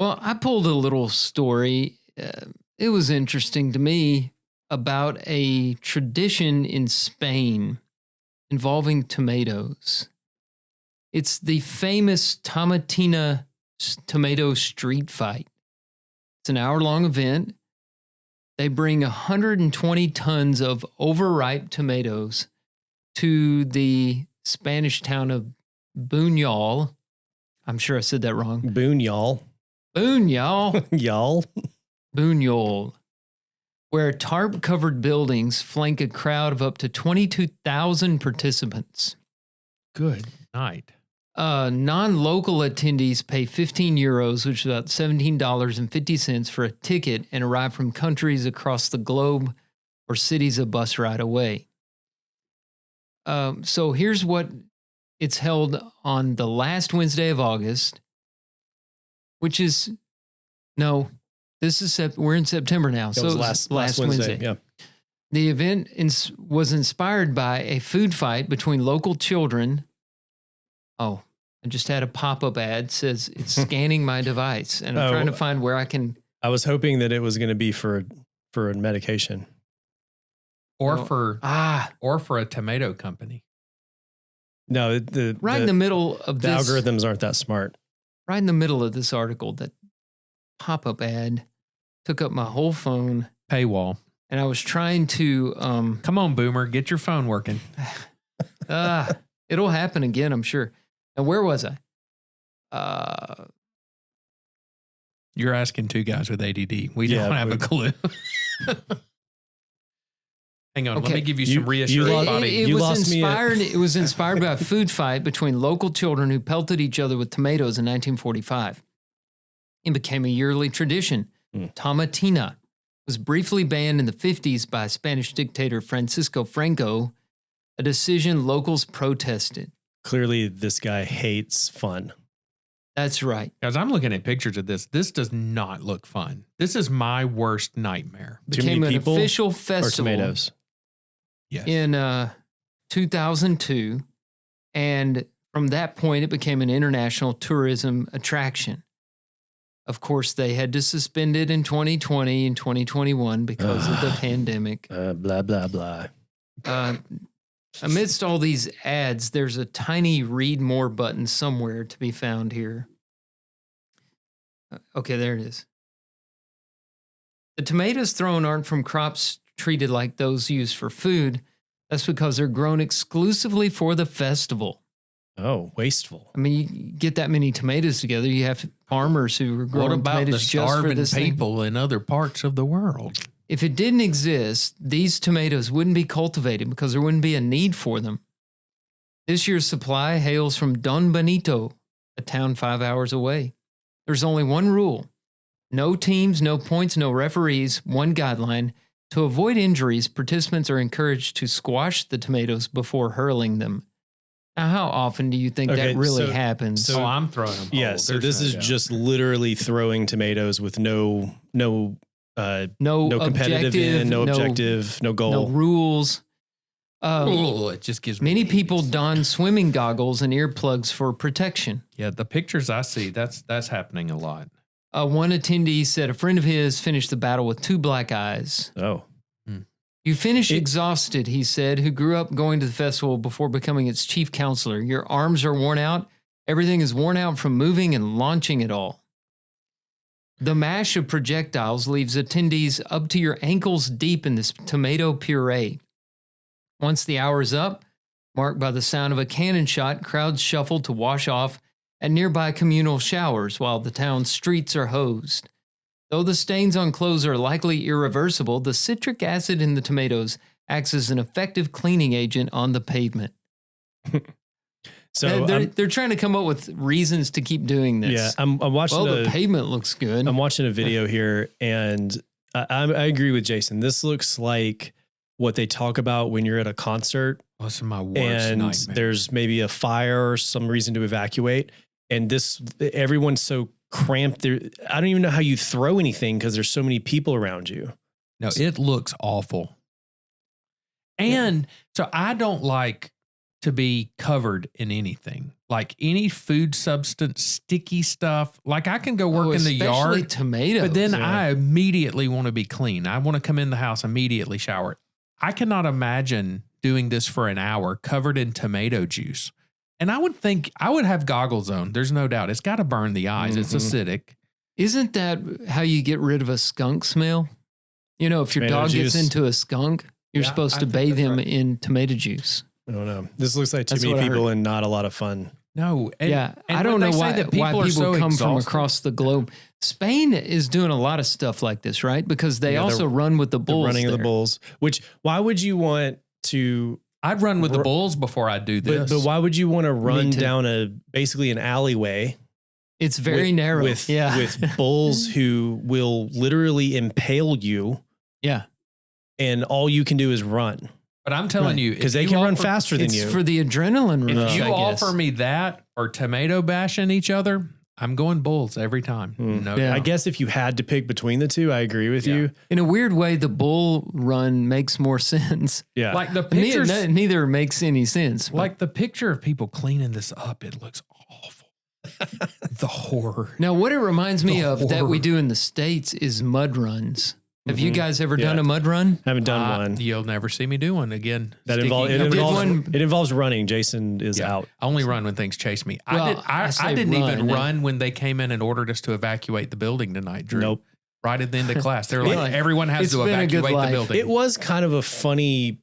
Speaker 5: Well, I pulled a little story. It was interesting to me about a tradition in Spain involving tomatoes. It's the famous Tomatina tomato street fight. It's an hour-long event. They bring 120 tons of overripe tomatoes to the Spanish town of Buñol. I'm sure I said that wrong.
Speaker 3: Boone, y'all.
Speaker 5: Buñol.
Speaker 3: Y'all.
Speaker 5: Buñol, where tarp-covered buildings flank a crowd of up to 22,000 participants.
Speaker 4: Good night.
Speaker 5: Non-local attendees pay 15 euros, which is about $17.50 for a ticket, and arrive from countries across the globe or cities a bus ride away. So here's what it's held on the last Wednesday of August, which is, no, This is we're in September now, so
Speaker 3: It was last Wednesday. Yeah.
Speaker 5: The event was inspired by a food fight between local children. Oh, I just had a pop-up ad says it's scanning my device, and I'm trying to find where I can.
Speaker 3: I was hoping that it was going to be for a medication,
Speaker 4: or for a tomato company.
Speaker 3: No,
Speaker 5: in the middle of
Speaker 3: the
Speaker 5: this,
Speaker 3: algorithms aren't that smart.
Speaker 5: Right in the middle of this article, that pop-up ad took up my whole phone.
Speaker 4: Paywall.
Speaker 5: And I was trying to
Speaker 4: come on, Boomer, get your phone working.
Speaker 5: It'll happen again, I'm sure. And where was I?
Speaker 4: You're asking two guys with ADD. We don't have a clue. Hang on, let me give you some reassuring body.
Speaker 5: It was inspired by a food fight between local children who pelted each other with tomatoes in 1945. It became a yearly tradition. Tomatina was briefly banned in the 50s by Spanish dictator Francisco Franco, a decision locals protested.
Speaker 3: Clearly, this guy hates fun.
Speaker 5: That's right.
Speaker 4: Guys, I'm looking at pictures of this. This does not look fun. This is my worst nightmare.
Speaker 5: Became an official festival
Speaker 3: or tomatoes?
Speaker 4: Yes.
Speaker 5: In 2002. And from that point, it became an international tourism attraction. Of course, they had to suspend it in 2020 and 2021 because of the pandemic.
Speaker 3: Blah, blah, blah.
Speaker 5: Amidst all these ads, there's a tiny read more button somewhere to be found here. Okay, there it is. The tomatoes thrown aren't from crops treated like those used for food. That's because they're grown exclusively for the festival.
Speaker 3: Oh, wasteful.
Speaker 5: I mean, you get that many tomatoes together, you have farmers who are growing tomatoes just for this thing.
Speaker 4: What about the starving people in other parts of the world?
Speaker 5: If it didn't exist, these tomatoes wouldn't be cultivated because there wouldn't be a need for them. This year's supply hails from Don Benito, a town 5 hours away. There's only one rule. No teams, no points, no referees, one guideline. To avoid injuries, participants are encouraged to squash the tomatoes before hurling them. Now, how often do you think that really happens?
Speaker 4: So I'm throwing them.
Speaker 3: Yeah, so this is just literally throwing tomatoes with no competitive end, no objective, no goal,
Speaker 5: no rules.
Speaker 4: It just gives
Speaker 5: many people don swimming goggles and earplugs for protection.
Speaker 4: Yeah, the pictures I see, that's happening a lot.
Speaker 5: One attendee said a friend of his finished the battle with 2 black eyes.
Speaker 3: Oh.
Speaker 5: You finish exhausted, he said, who grew up going to the festival before becoming its chief counselor. Your arms are worn out. Everything is worn out from moving and launching it all. The mash of projectiles leaves attendees up to your ankles deep in this tomato puree. Once the hour is up, marked by the sound of a cannon shot, crowds shuffle to wash off at nearby communal showers while the town's streets are hosed. Though the stains on clothes are likely irreversible, the citric acid in the tomatoes acts as an effective cleaning agent on the pavement.
Speaker 3: So
Speaker 5: they're trying to come up with reasons to keep doing this.
Speaker 3: Yeah, I'm watching.
Speaker 5: Well, the pavement looks good.
Speaker 3: I'm watching a video here, and I agree with Jason. This looks like what they talk about when you're at a concert.
Speaker 4: This is my worst
Speaker 3: nightmare. There's maybe a fire or some reason to evacuate, and everyone's so cramped. I don't even know how you throw anything because there's so many people around you.
Speaker 4: No, it looks awful. And so I don't like to be covered in anything, like any food substance, sticky stuff. Like I can go work in the yard,
Speaker 5: especially tomatoes,
Speaker 4: but then I immediately want to be clean. I want to come in the house, immediately shower. I cannot imagine doing this for an hour covered in tomato juice. And I would think I would have goggles on. There's no doubt. It's got to burn the eyes. It's acidic.
Speaker 5: Isn't that how you get rid of a skunk smell? You know, if your dog gets into a skunk, you're supposed to bathe him in tomato juice.
Speaker 3: I don't know. This looks like too many people and not a lot of fun.
Speaker 4: No.
Speaker 5: And I don't know why people come from across the globe. Spain is doing a lot of stuff like this, right? Because they also run with the bulls.
Speaker 3: Running the bulls. Why would you want to...
Speaker 4: I'd run with the bulls before I do this.
Speaker 3: But why would you want to run down basically an alleyway?
Speaker 5: It's very narrow.
Speaker 3: With bulls who will literally impale you.
Speaker 5: Yeah.
Speaker 3: And all you can do is run.
Speaker 4: But I'm telling you,
Speaker 3: because they can run faster than you.
Speaker 5: It's for the adrenaline rush.
Speaker 4: If you offer me that or tomato bashing each other, I'm going Bulls every time. No
Speaker 5: Yeah.
Speaker 4: doubt.
Speaker 3: I guess if you had to pick between the two, I agree with you.
Speaker 5: In a weird way, the bull run makes more sense.
Speaker 3: Yeah.
Speaker 4: Like the pictures,
Speaker 5: Neither makes any sense. But
Speaker 4: like the picture of people cleaning this up, it looks awful. The horror.
Speaker 5: now, what it reminds me
Speaker 4: The
Speaker 5: of that we
Speaker 4: horror.
Speaker 5: do in the States is mud runs. Have you guys ever done
Speaker 3: Yeah.
Speaker 5: a mud run?
Speaker 3: Haven't done one.
Speaker 4: You'll never see me do one again.
Speaker 3: That
Speaker 4: Sticky-
Speaker 3: it involves running. Jason is
Speaker 4: Yeah.
Speaker 3: out.
Speaker 4: I only run when things chase me.
Speaker 5: Well, I
Speaker 4: I
Speaker 5: say
Speaker 4: didn't even
Speaker 5: run.
Speaker 4: run when they came in and ordered us to evacuate the building tonight, Drew.
Speaker 3: Nope.
Speaker 4: Right at the end of class. They were
Speaker 5: Really?
Speaker 4: like, everyone has
Speaker 5: It's
Speaker 4: to
Speaker 5: been a good
Speaker 4: evacuate the
Speaker 5: life.
Speaker 4: building.
Speaker 3: It was kind of a funny.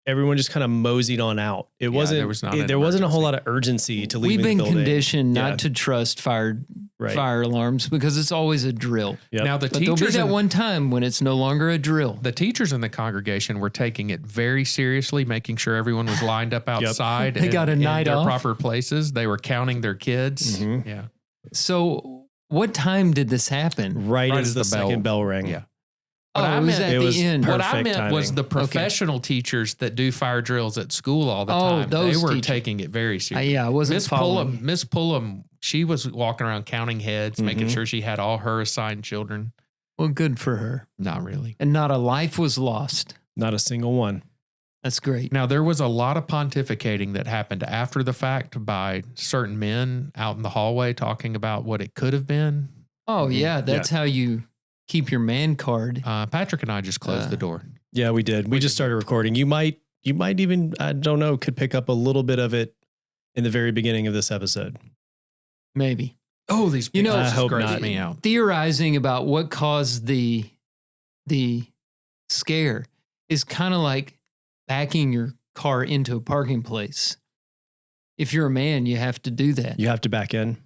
Speaker 3: Everyone just kind of moseyed on out. It wasn't.
Speaker 4: there was not an
Speaker 3: there wasn't a whole
Speaker 4: emergency.
Speaker 3: lot of urgency to leave.
Speaker 5: We've been
Speaker 3: the building.
Speaker 5: conditioned
Speaker 3: Yeah.
Speaker 5: not to trust fire
Speaker 3: Right.
Speaker 5: alarms because it's always a drill.
Speaker 3: Yep.
Speaker 4: Now the
Speaker 5: But there'll be
Speaker 4: teachers
Speaker 5: that
Speaker 4: and-
Speaker 5: one time when it's no longer a drill.
Speaker 4: the teachers in the congregation were taking it very seriously, making sure everyone was lined up outside.
Speaker 5: They got a
Speaker 4: in
Speaker 5: night
Speaker 4: their
Speaker 5: off.
Speaker 4: proper places. They were counting their kids.
Speaker 3: Mhm.
Speaker 4: Yeah.
Speaker 5: So, what time did this happen?
Speaker 3: right
Speaker 4: Right
Speaker 3: as
Speaker 4: as
Speaker 3: the
Speaker 4: the bell-
Speaker 3: second bell rang.
Speaker 4: Yeah.
Speaker 5: Oh,
Speaker 4: I
Speaker 5: it was
Speaker 4: meant-
Speaker 5: at
Speaker 3: it
Speaker 5: the
Speaker 3: was
Speaker 5: end.
Speaker 4: What I
Speaker 3: Perfect
Speaker 4: meant was
Speaker 3: timing.
Speaker 4: the professional teachers that do fire drills at school all the
Speaker 5: Oh,
Speaker 4: time.
Speaker 5: those
Speaker 4: They were
Speaker 5: teachers.
Speaker 4: taking it very seriously.
Speaker 5: Yeah, I wasn't following.
Speaker 4: Miss Pullum, she was walking around counting heads, making sure she had all her assigned children.
Speaker 5: Well, good for her.
Speaker 4: Not really.
Speaker 5: And not a life was lost.
Speaker 3: Not a single one.
Speaker 5: That's great.
Speaker 4: Now, there was a lot of pontificating that happened after the fact by certain men out in the hallway talking about what it could have been.
Speaker 5: Oh, yeah. That's how you keep your man card.
Speaker 4: Patrick and I just closed the door.
Speaker 3: Yeah, we did. We just started recording. You might even, I don't know, could pick up a little bit of it in the very beginning of this episode.
Speaker 5: Maybe.
Speaker 4: Oh, these
Speaker 5: You know,
Speaker 4: pictures
Speaker 3: I
Speaker 4: just
Speaker 3: hope
Speaker 4: grossed
Speaker 3: not.
Speaker 4: me out.
Speaker 5: Theorizing about what caused the scare is kind of like backing your car into a parking place. If you're a man, you have to do that.
Speaker 3: You have to back in.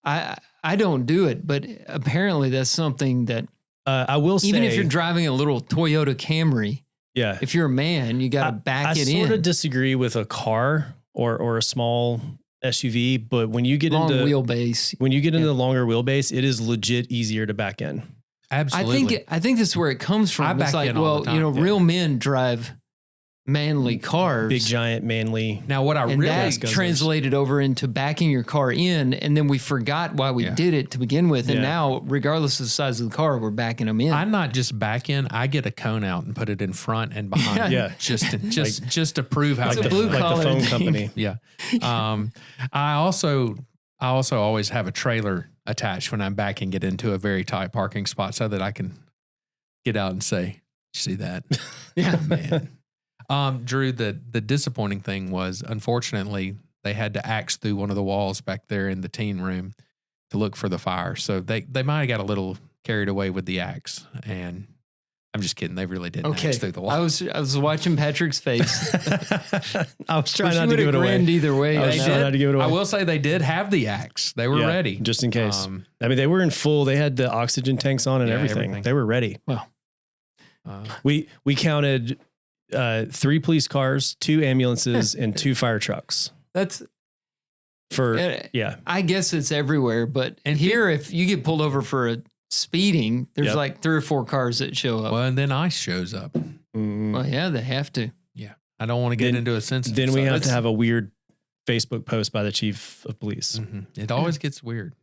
Speaker 5: I don't do it, but apparently that's something that
Speaker 3: I will say,
Speaker 5: even if you're driving a little Toyota Camry,
Speaker 3: yeah,
Speaker 5: if you're a man, you got to back
Speaker 3: I
Speaker 5: it
Speaker 3: sort
Speaker 5: in.
Speaker 3: of disagree with a car or a small SUV, but when you get
Speaker 5: Long
Speaker 3: into
Speaker 5: wheelbase.
Speaker 3: the longer wheelbase, it is legit easier to back in.
Speaker 4: Absolutely.
Speaker 5: I think that's where it comes from.
Speaker 4: I
Speaker 5: It's
Speaker 4: back
Speaker 5: like,
Speaker 4: in all
Speaker 5: well,
Speaker 4: the time,
Speaker 5: you know,
Speaker 4: yeah.
Speaker 5: real men drive manly cars.
Speaker 3: Big, giant, manly.
Speaker 4: Now, what I
Speaker 5: and
Speaker 4: really
Speaker 5: that translated over into backing your car in, and then we forgot why we did it to begin with, and
Speaker 3: Yeah.
Speaker 5: now, regardless of the size of the car, we're backing them in.
Speaker 4: I not just back in, I get a cone out and put it in front and behind.
Speaker 3: Yeah.
Speaker 4: Just to prove how
Speaker 5: It's a
Speaker 4: different-
Speaker 5: blue
Speaker 3: like the
Speaker 5: collar
Speaker 3: phone
Speaker 5: thing.
Speaker 3: company.
Speaker 4: Yeah. I also always have a trailer attached when I'm backing it into a very tight parking spot so that I can get out and say, "You see that?"
Speaker 5: Yeah.
Speaker 4: Man. Drew, the disappointing thing was, unfortunately, they had to axe through one of the walls back there in the teen room to look for the fire. So they might have got a little carried away with the axe. And I'm just kidding. They really didn't
Speaker 5: Okay,
Speaker 4: axe through the wall.
Speaker 5: I was watching Patrick's face.
Speaker 3: I was trying
Speaker 5: She
Speaker 3: not to
Speaker 5: would
Speaker 3: give
Speaker 5: have
Speaker 3: it away.
Speaker 5: grinned either way.
Speaker 3: I was
Speaker 5: I
Speaker 3: trying
Speaker 5: know.
Speaker 3: not to give it away.
Speaker 4: I will say they did have the axe. They were
Speaker 3: Yeah,
Speaker 4: ready.
Speaker 3: just in case.
Speaker 4: Um,
Speaker 3: I mean, they were in full. They had the oxygen tanks on and
Speaker 4: Yeah,
Speaker 3: everything.
Speaker 4: everything.
Speaker 3: They were ready.
Speaker 5: Well,
Speaker 3: We counted 3 police cars, 2 ambulances, and 2 fire trucks.
Speaker 5: that's.
Speaker 3: For
Speaker 5: Uh,
Speaker 3: yeah,
Speaker 5: I guess it's everywhere, but
Speaker 4: And
Speaker 5: here, if you get pulled over for a speeding, there's
Speaker 3: Yep.
Speaker 5: like 3 or 4 cars that show up.
Speaker 4: well, and then ICE shows up.
Speaker 5: Well, yeah, they have to.
Speaker 4: Yeah. I don't want to get
Speaker 3: Then-
Speaker 4: into a sense.
Speaker 3: then we have to have a weird Facebook post by the chief of police.
Speaker 4: It always gets weird.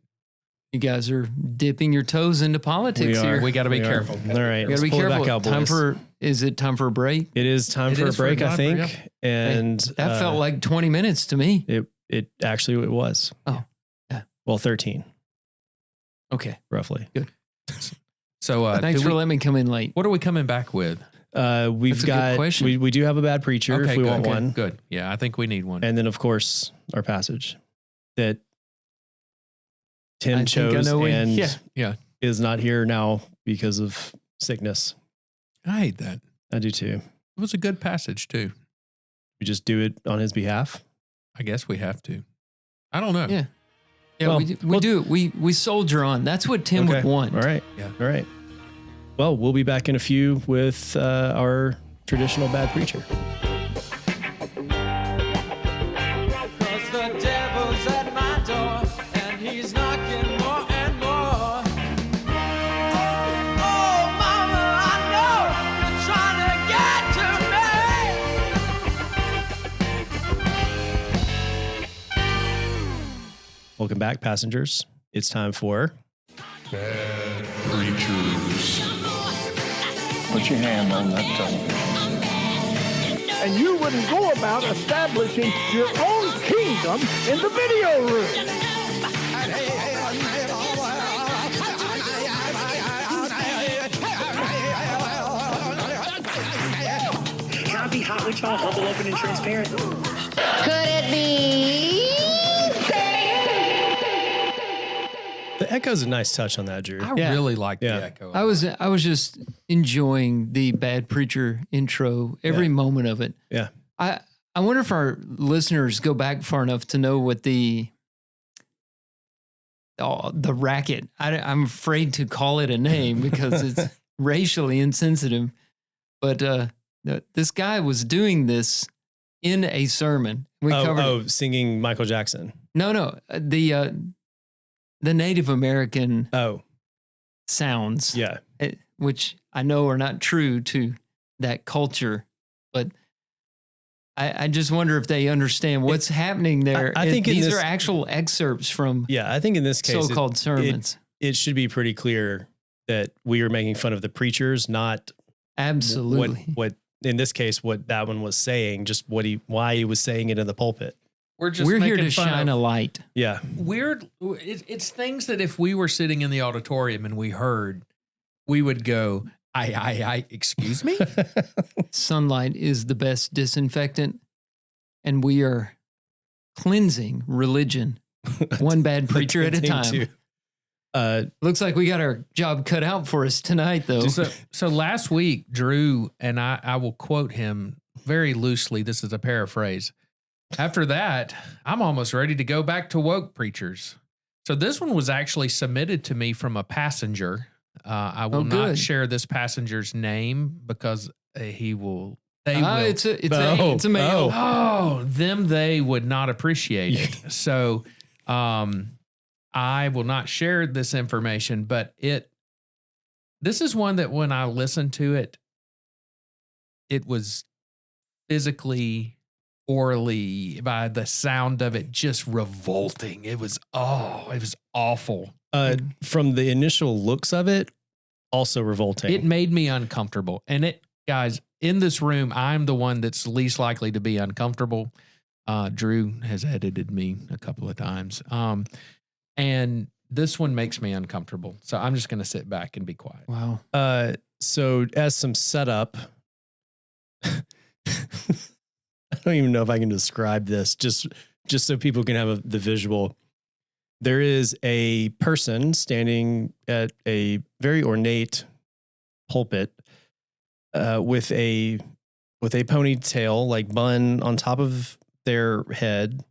Speaker 5: You guys are dipping your toes into politics
Speaker 3: We are.
Speaker 5: here.
Speaker 4: We got to be
Speaker 3: We are.
Speaker 4: careful.
Speaker 3: All right,
Speaker 5: You
Speaker 3: let's
Speaker 5: got to be
Speaker 3: pull it
Speaker 5: careful.
Speaker 3: back out, boys.
Speaker 5: Is it time for a break?
Speaker 3: It is time
Speaker 4: It
Speaker 3: for a
Speaker 4: is for a
Speaker 3: break, I
Speaker 4: live
Speaker 3: think.
Speaker 4: break,
Speaker 3: And
Speaker 5: That felt like 20 minutes to me.
Speaker 3: it actually it was.
Speaker 5: Oh, yeah.
Speaker 3: Well, 13
Speaker 5: Okay.
Speaker 3: roughly.
Speaker 4: So
Speaker 5: Thanks for letting me come in late.
Speaker 4: what are we coming back with?
Speaker 3: We've
Speaker 5: That's a good
Speaker 3: got
Speaker 5: question.
Speaker 3: we do have a bad preacher if we
Speaker 4: good,
Speaker 3: want one,
Speaker 4: Good. Yeah, I think we need one.
Speaker 3: and then of course our passage that
Speaker 5: I
Speaker 3: Tim
Speaker 5: think I
Speaker 3: chose
Speaker 5: know
Speaker 3: and
Speaker 4: Yeah.
Speaker 3: is not here now because of sickness.
Speaker 4: I hate that.
Speaker 3: I do too.
Speaker 4: It was a good passage too.
Speaker 3: We just do it on his behalf.
Speaker 4: I guess we have to. I don't know.
Speaker 5: Yeah. Yeah,
Speaker 3: Well,
Speaker 5: we do. We soldier on. That's what Tim would want.
Speaker 3: All right.
Speaker 4: Yeah.
Speaker 3: All right. Well, we'll be back in a few with our traditional bad preacher.
Speaker 6: Cause the devil's at my door and he's knocking more and more. Oh, mama, I know you're trying to get to me.
Speaker 3: Welcome back, passengers. It's time for
Speaker 2: Preachers.
Speaker 7: Put your hand on that television.
Speaker 8: And you wouldn't go about establishing your own kingdom in the video room.
Speaker 9: Can I be hot with y'all, humble, open, and transparent?
Speaker 10: Could it be?
Speaker 3: the echo's a nice touch on that, Drew.
Speaker 4: I
Speaker 5: Yeah.
Speaker 4: really like
Speaker 3: Yeah.
Speaker 4: the echo.
Speaker 5: I was just enjoying the Bad Preacher intro, every moment of it.
Speaker 3: Yeah.
Speaker 5: I wonder if our listeners go back far enough to know what the racket. I'm afraid to call it a name because it's racially insensitive. But this guy was doing this in a sermon. We covered
Speaker 3: singing Michael Jackson.
Speaker 5: No, the Native American sounds.
Speaker 3: Yeah.
Speaker 5: Which I know are not true to that culture, but I just wonder if they understand what's happening there.
Speaker 3: I think
Speaker 5: these are actual excerpts from
Speaker 3: I think in this case,
Speaker 5: so-called sermons.
Speaker 3: It should be pretty clear that we are making fun of the preachers, not
Speaker 5: Absolutely.
Speaker 3: what in this case, what that one was saying, just why he was saying it in the pulpit.
Speaker 5: We're here to shine a light.
Speaker 3: Yeah.
Speaker 4: It's things that if we were sitting in the auditorium and we heard, we would go, I excuse me?
Speaker 5: Sunlight is the best disinfectant, and we are cleansing religion one bad preacher at a time. Looks like we got our job cut out for us tonight, though.
Speaker 4: So last week, Drew, and I will quote him very loosely. This is a paraphrase. After that, I'm almost ready to go back to woke preachers. So this one was actually submitted to me from a passenger. I will not share this passenger's name because they will.
Speaker 5: It's a male.
Speaker 4: They would not appreciate it. So, I will not share this information, but this is one that when I listened to it, it was physically, orally, by the sound of it, just revolting. It was awful.
Speaker 3: From the initial looks of it, also revolting.
Speaker 4: It made me uncomfortable. And guys, in this room, I'm the one that's least likely to be uncomfortable. Drew has edited me a couple of times. And this one makes me uncomfortable. So I'm just going to sit back and be quiet.
Speaker 5: Wow.
Speaker 3: So as some setup, I don't even know if I can describe this, just so people can have the visual. There is a person standing at a very ornate pulpit with a ponytail, like bun on top of their head,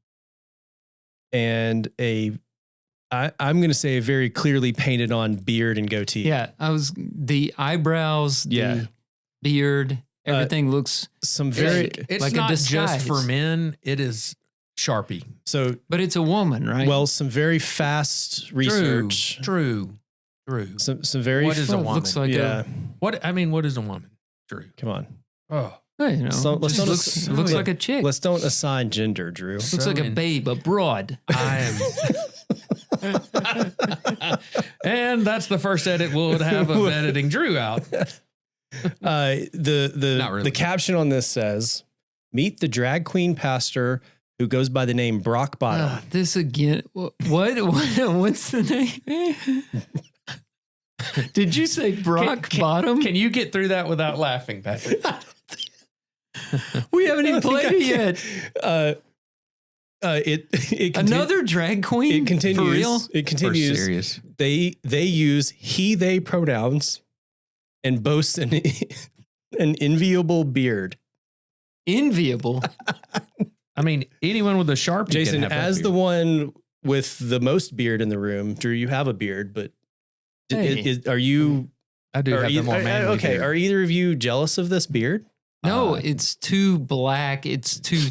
Speaker 3: and I'm going to say a very clearly painted on beard and goatee.
Speaker 5: Yeah, the eyebrows, the beard, everything looks
Speaker 4: It's
Speaker 5: like
Speaker 4: not
Speaker 5: a disguise.
Speaker 4: just for men. It is Sharpie.
Speaker 3: So,
Speaker 5: but it's a woman, right?
Speaker 3: Well, some very fast research.
Speaker 4: True.
Speaker 3: Some very.
Speaker 4: What is a woman?
Speaker 5: Looks like
Speaker 4: what is a woman? Drew.
Speaker 3: Come on.
Speaker 4: Oh,
Speaker 5: you know,
Speaker 3: So let's don't
Speaker 5: looks like a chick.
Speaker 3: Let's don't assign gender, Drew.
Speaker 5: Looks like a babe, a broad.
Speaker 4: I am. And that's the first edit we'll have of editing Drew out.
Speaker 3: The caption on this says, "Meet the drag queen pastor who goes by the name Brock Bottom."
Speaker 5: This again. What? What's the name? Did you say Brock Bottom?
Speaker 4: Can you get through that without laughing, Patrick?
Speaker 5: We haven't even played it yet. Another drag queen.
Speaker 3: It continues.
Speaker 5: For real?
Speaker 3: It continues.
Speaker 4: For serious.
Speaker 3: They use he/they pronouns and boast an enviable beard.
Speaker 5: Enviable.
Speaker 4: I mean, anyone with a Sharpie.
Speaker 3: Jason,
Speaker 4: can have that
Speaker 3: as
Speaker 4: beard.
Speaker 3: the one with the most beard in the room, Drew, you have a beard, but are you?
Speaker 4: I do have the more manly
Speaker 3: okay.
Speaker 4: beard.
Speaker 3: Are either of you jealous of this beard?
Speaker 5: No, it's too black. It's too.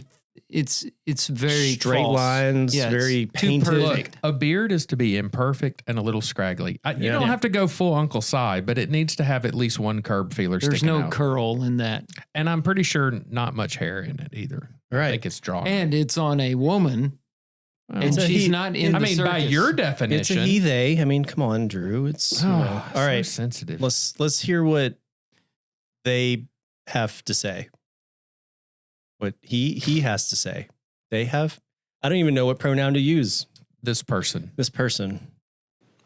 Speaker 5: It's very
Speaker 3: straight
Speaker 5: false.
Speaker 3: lines,
Speaker 5: Yeah,
Speaker 3: very
Speaker 5: it's too
Speaker 3: painted.
Speaker 5: perfect.
Speaker 4: A beard is to be imperfect and a little scraggly. You don't have to go full Uncle Si, but it needs to have at least one curb feeler
Speaker 5: There's
Speaker 4: sticking
Speaker 5: no
Speaker 4: out.
Speaker 5: curl in that.
Speaker 4: And I'm pretty sure not much hair in it either.
Speaker 3: Right.
Speaker 4: I think it's drawn.
Speaker 5: And it's on a woman And she's not in the circus.
Speaker 4: by your definition.
Speaker 3: It's a he, they. I mean, come on, Drew. It's all right.
Speaker 4: So sensitive.
Speaker 3: Let's hear what they have to say. What he has to say. They have. I don't even know what pronoun to use.
Speaker 4: This person.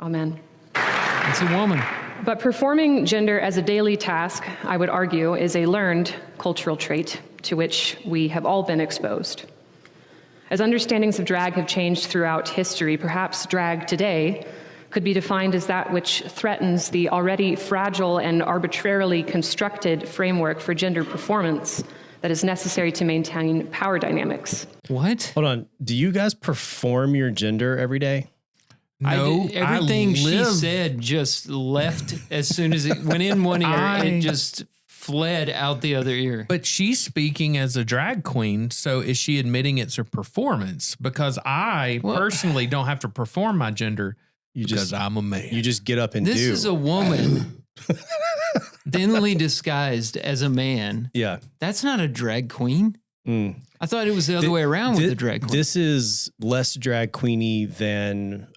Speaker 11: Amen.
Speaker 5: It's a woman.
Speaker 11: But performing gender as a daily task, I would argue, is a learned cultural trait to which we have all been exposed. As understandings of drag have changed throughout history, perhaps drag today could be defined as that which threatens the already fragile and arbitrarily constructed framework for gender performance that is necessary to maintain power dynamics.
Speaker 5: What?
Speaker 3: Hold on. Do you guys perform your gender every day?
Speaker 4: No,
Speaker 5: everything she said just left as soon as it went in one ear. It just fled out the other ear.
Speaker 4: But she's speaking as a drag queen, so is she admitting it's a performance? Because I personally don't have to perform my gender because I'm a man.
Speaker 3: You just get up and
Speaker 5: this
Speaker 3: do.
Speaker 5: This is a woman thinly disguised as a man.
Speaker 3: Yeah.
Speaker 5: That's not a drag queen. I thought it was the other way around with the drag queen.
Speaker 3: This is less drag queeny than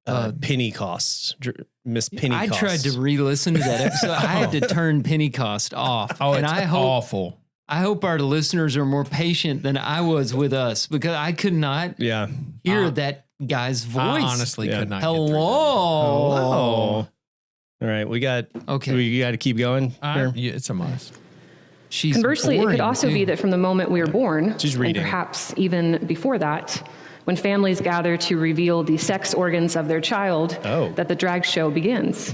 Speaker 3: Pentecost. Miss Pentecost.
Speaker 5: I tried to re-listen to that episode. I had to turn Pentecost off.
Speaker 4: Oh, and it's awful.
Speaker 5: I hope our listeners are more patient than I was with us because I could not hear that guy's voice.
Speaker 4: I honestly could not.
Speaker 5: Hello.
Speaker 3: All right, we got to keep going.
Speaker 4: Yeah, it's a must.
Speaker 11: Conversely, it could also be that from the moment we are born,
Speaker 3: She's reading.
Speaker 11: and perhaps even before that, when families gather to reveal the sex organs of their child, that the drag show begins.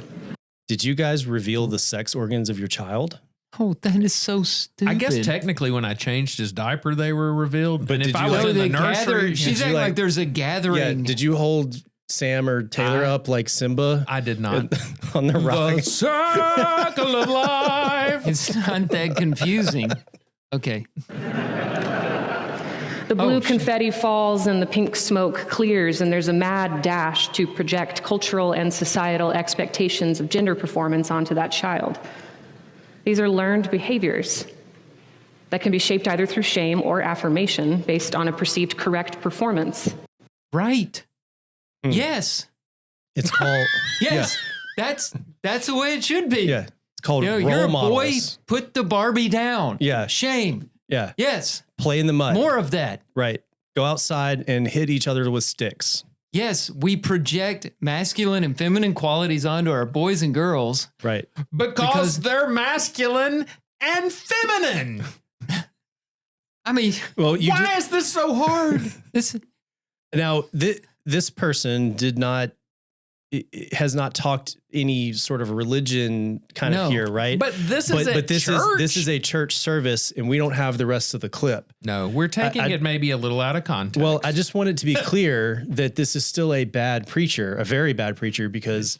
Speaker 3: Did you guys reveal the sex organs of your child?
Speaker 5: Oh, that is so stupid.
Speaker 4: I guess technically when I changed his diaper, they were revealed. But if I was in the nursery,
Speaker 5: she's acting like there's a gathering.
Speaker 3: Yeah, did you hold Sam or Taylor up like Simba?
Speaker 4: I did not.
Speaker 3: On the rock.
Speaker 4: The circle of life.
Speaker 5: It's not that confusing. Okay.
Speaker 11: The blue confetti falls and the pink smoke clears, and there's a mad dash to project cultural and societal expectations of gender performance onto that child. These are learned behaviors that can be shaped either through shame or affirmation based on a perceived correct performance.
Speaker 5: Right. Yes.
Speaker 3: It's called...
Speaker 5: Yes.
Speaker 3: Yeah.
Speaker 5: That's the way it should be.
Speaker 3: Yeah. It's called role
Speaker 5: you're a
Speaker 3: models.
Speaker 5: boy, put the Barbie down.
Speaker 3: Yeah.
Speaker 5: Shame.
Speaker 3: Yeah.
Speaker 5: Yes.
Speaker 3: Play in the mud.
Speaker 5: More of that.
Speaker 3: Right. Go outside and hit each other with sticks.
Speaker 5: Yes, we project masculine and feminine qualities onto our boys and girls.
Speaker 3: Right.
Speaker 4: Because they're masculine and feminine.
Speaker 5: I mean,
Speaker 4: why is this so hard?
Speaker 3: Now, this person has not talked any sort of religion kind of here, right?
Speaker 4: But this is
Speaker 3: this is a church service, and we don't have the rest of the clip.
Speaker 4: No, we're taking it maybe a little out of context.
Speaker 3: Well, I just wanted to be clear that this is still a bad preacher, a very bad preacher, because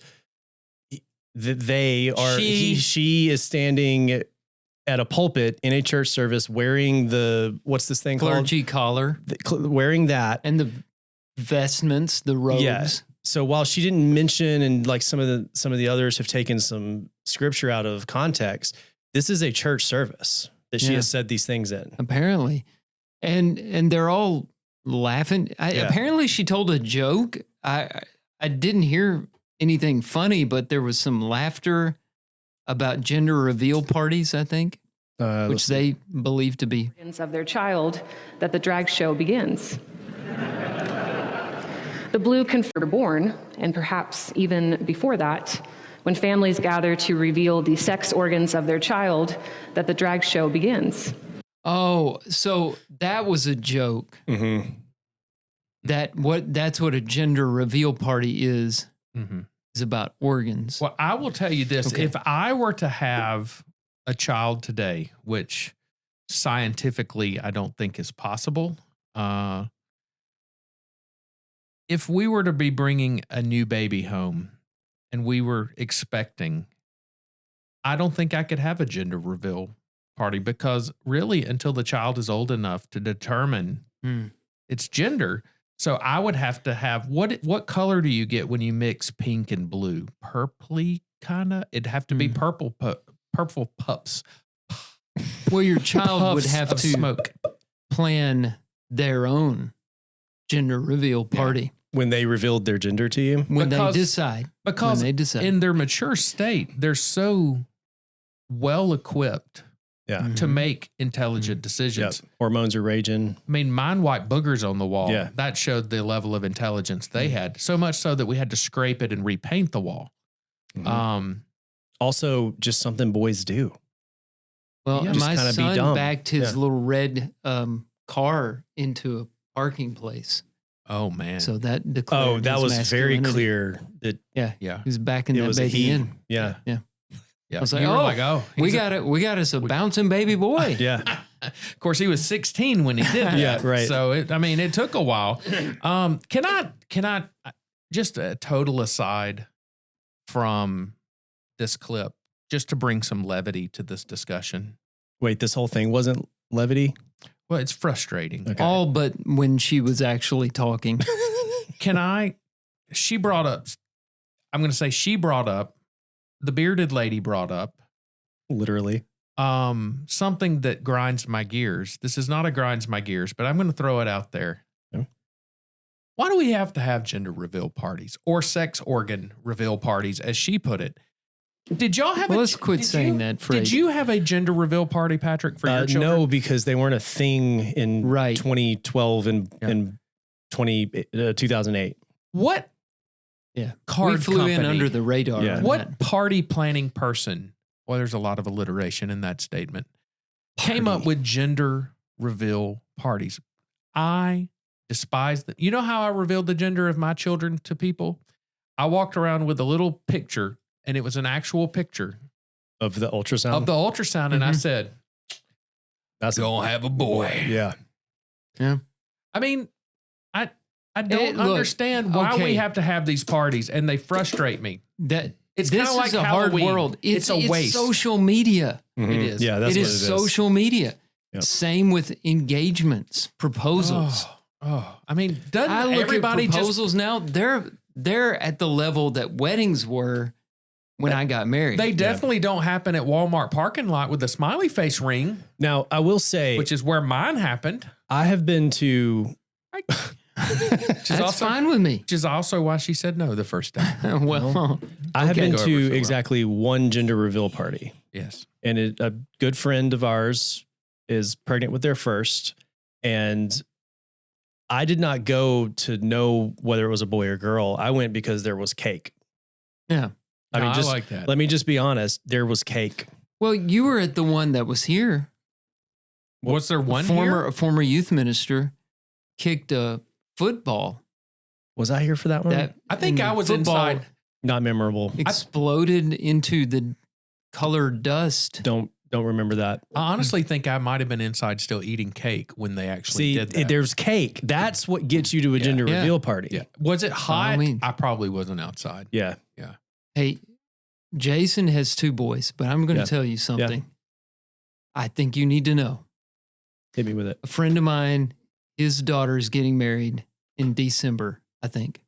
Speaker 3: she is standing at a pulpit in a church service wearing what's this thing
Speaker 5: clergy collar,
Speaker 3: wearing that,
Speaker 5: and the vestments, the robes.
Speaker 3: Yeah. So while she didn't mention, and like some of the others have taken some scripture out of context, this is a church service that she has said these things in.
Speaker 5: Apparently. And they're all laughing. Apparently she told a joke. I didn't hear anything funny, but there was some laughter about gender reveal parties, I think, which they believe to be
Speaker 11: of their child that the drag show begins. The blue were born, and perhaps even before that, when families gather to reveal the sex organs of their child, that the drag show begins.
Speaker 5: Oh, so that was a joke.
Speaker 3: Mm-hmm.
Speaker 5: That's what a gender reveal party is.
Speaker 4: Mm-hmm.
Speaker 5: Is about organs.
Speaker 4: Well, I will tell you this: if I were to have a child today, which scientifically I don't think is possible. If we were to be bringing a new baby home and we were expecting, I don't think I could have a gender reveal party, because really until the child is old enough to determine its gender. So I would have to have, what color do you get when you mix pink and blue? Purpley kind of? It'd have to be purple pups.
Speaker 5: Well, your child would have to
Speaker 4: smoke.
Speaker 5: plan their own gender reveal party.
Speaker 3: When they revealed their gender to you?
Speaker 5: When they decide.
Speaker 4: Because
Speaker 5: when they decide.
Speaker 4: in their mature state, they're so well equipped to make intelligent decisions.
Speaker 3: Yep. Hormones are raging.
Speaker 4: I mean, mine white boogers on the wall.
Speaker 3: Yeah.
Speaker 4: That showed the level of intelligence they had. So much so that we had to scrape it and repaint the wall.
Speaker 3: Also, just something boys do.
Speaker 5: Well,
Speaker 3: Just
Speaker 5: my
Speaker 3: kinda be
Speaker 5: son
Speaker 3: dumb.
Speaker 5: backed his
Speaker 3: Yeah.
Speaker 5: little red car into a parking place.
Speaker 4: Oh, man.
Speaker 5: So that declared
Speaker 3: that
Speaker 5: his
Speaker 3: was very
Speaker 5: masculinity.
Speaker 3: clear that
Speaker 5: Yeah.
Speaker 4: Yeah.
Speaker 5: He was backing
Speaker 3: it
Speaker 5: that
Speaker 3: was a
Speaker 5: baby
Speaker 3: he.
Speaker 5: in.
Speaker 3: Yeah.
Speaker 5: Yeah.
Speaker 4: Yeah.
Speaker 5: I was like,
Speaker 4: You were
Speaker 5: oh,
Speaker 4: like, oh,
Speaker 5: we
Speaker 4: he's a-
Speaker 5: got us a bouncing baby boy.
Speaker 3: Yeah.
Speaker 4: Of course, he was 16 when he did that.
Speaker 3: Yeah, right.
Speaker 4: So, it took a while. Can I just a total aside from this clip, just to bring some levity to this discussion?
Speaker 3: Wait, this whole thing wasn't levity?
Speaker 4: Well, it's frustrating.
Speaker 3: Okay.
Speaker 5: All but when she was actually talking.
Speaker 4: She brought up, the bearded lady brought up
Speaker 3: Literally.
Speaker 4: something that grinds my gears. This is not a grinds my gears, but I'm going to throw it out there.
Speaker 3: Okay.
Speaker 4: Why do we have to have gender reveal parties or sex organ reveal parties, as she put it? Did y'all have
Speaker 5: Let's quit saying that phrase.
Speaker 4: Did you have a gender reveal party, Patrick, for your children?
Speaker 3: No, because they weren't a thing in 2012 and 2008.
Speaker 4: What
Speaker 5: Yeah.
Speaker 4: card
Speaker 5: we flew in
Speaker 4: company-
Speaker 5: under the radar.
Speaker 3: Yeah.
Speaker 5: on
Speaker 4: What
Speaker 5: that.
Speaker 4: party planning person, well, there's a lot of alliteration in that statement, came up with gender reveal parties? I despise them. You know how I revealed the gender of my children to people? I walked around with a little picture, and it was an actual picture
Speaker 3: Of the ultrasound?
Speaker 4: and I said,
Speaker 3: That's
Speaker 4: gonna have a boy.
Speaker 3: Yeah.
Speaker 4: I mean, I don't
Speaker 5: Look,
Speaker 4: understand why
Speaker 5: okay.
Speaker 4: we have to have these parties, and they frustrate me.
Speaker 5: That
Speaker 4: It's
Speaker 5: this
Speaker 4: kinda like
Speaker 5: is a
Speaker 4: Halloween.
Speaker 5: hard world.
Speaker 4: It's a waste.
Speaker 5: social media.
Speaker 3: Mhm.
Speaker 4: It is.
Speaker 3: Yeah, that's
Speaker 5: It
Speaker 3: what
Speaker 5: is
Speaker 3: it is.
Speaker 5: social media.
Speaker 3: Yep.
Speaker 5: Same with engagements, proposals.
Speaker 4: I mean, doesn't
Speaker 5: I look
Speaker 4: everybody
Speaker 5: at proposals now. They're at the level that weddings were when I got married.
Speaker 4: They definitely don't happen at Walmart parking lot with a smiley face ring,
Speaker 3: Now, I will say,
Speaker 4: which is where mine happened.
Speaker 3: I have been to,
Speaker 5: That's fine with me.
Speaker 4: Which is also why she said no the first time.
Speaker 5: Well,
Speaker 3: I have
Speaker 5: okay.
Speaker 3: been
Speaker 4: Go over
Speaker 3: to
Speaker 4: so well.
Speaker 3: exactly one gender reveal party.
Speaker 4: Yes.
Speaker 3: And a good friend of ours is pregnant with their first. And I did not go to know whether it was a boy or girl. I went because there was cake.
Speaker 5: Yeah.
Speaker 3: I mean,
Speaker 4: No, I
Speaker 3: just
Speaker 4: like that.
Speaker 3: let me just be honest. There was cake.
Speaker 5: Well, you were at the one that was here.
Speaker 4: Was there one
Speaker 5: A former youth minister kicked a football
Speaker 3: Was I here for that one?
Speaker 5: that
Speaker 4: I think
Speaker 5: and
Speaker 4: I
Speaker 5: the
Speaker 4: was
Speaker 5: football
Speaker 4: inside.
Speaker 3: Not memorable.
Speaker 5: exploded into the colored dust.
Speaker 3: Don't remember that.
Speaker 4: I honestly think I might have been inside still eating cake when they actually
Speaker 3: See,
Speaker 4: did that.
Speaker 3: there's cake. That's what gets you to a gender
Speaker 5: Yeah.
Speaker 3: reveal party.
Speaker 4: Yeah. Was it hot?
Speaker 5: means.
Speaker 4: I probably wasn't outside.
Speaker 3: Yeah.
Speaker 5: Hey, Jason has 2 boys, but I'm going to
Speaker 3: Yeah.
Speaker 5: tell you something. I think you need to know.
Speaker 3: Hit me with it.
Speaker 5: A friend of mine, his daughter is getting married in December, I think.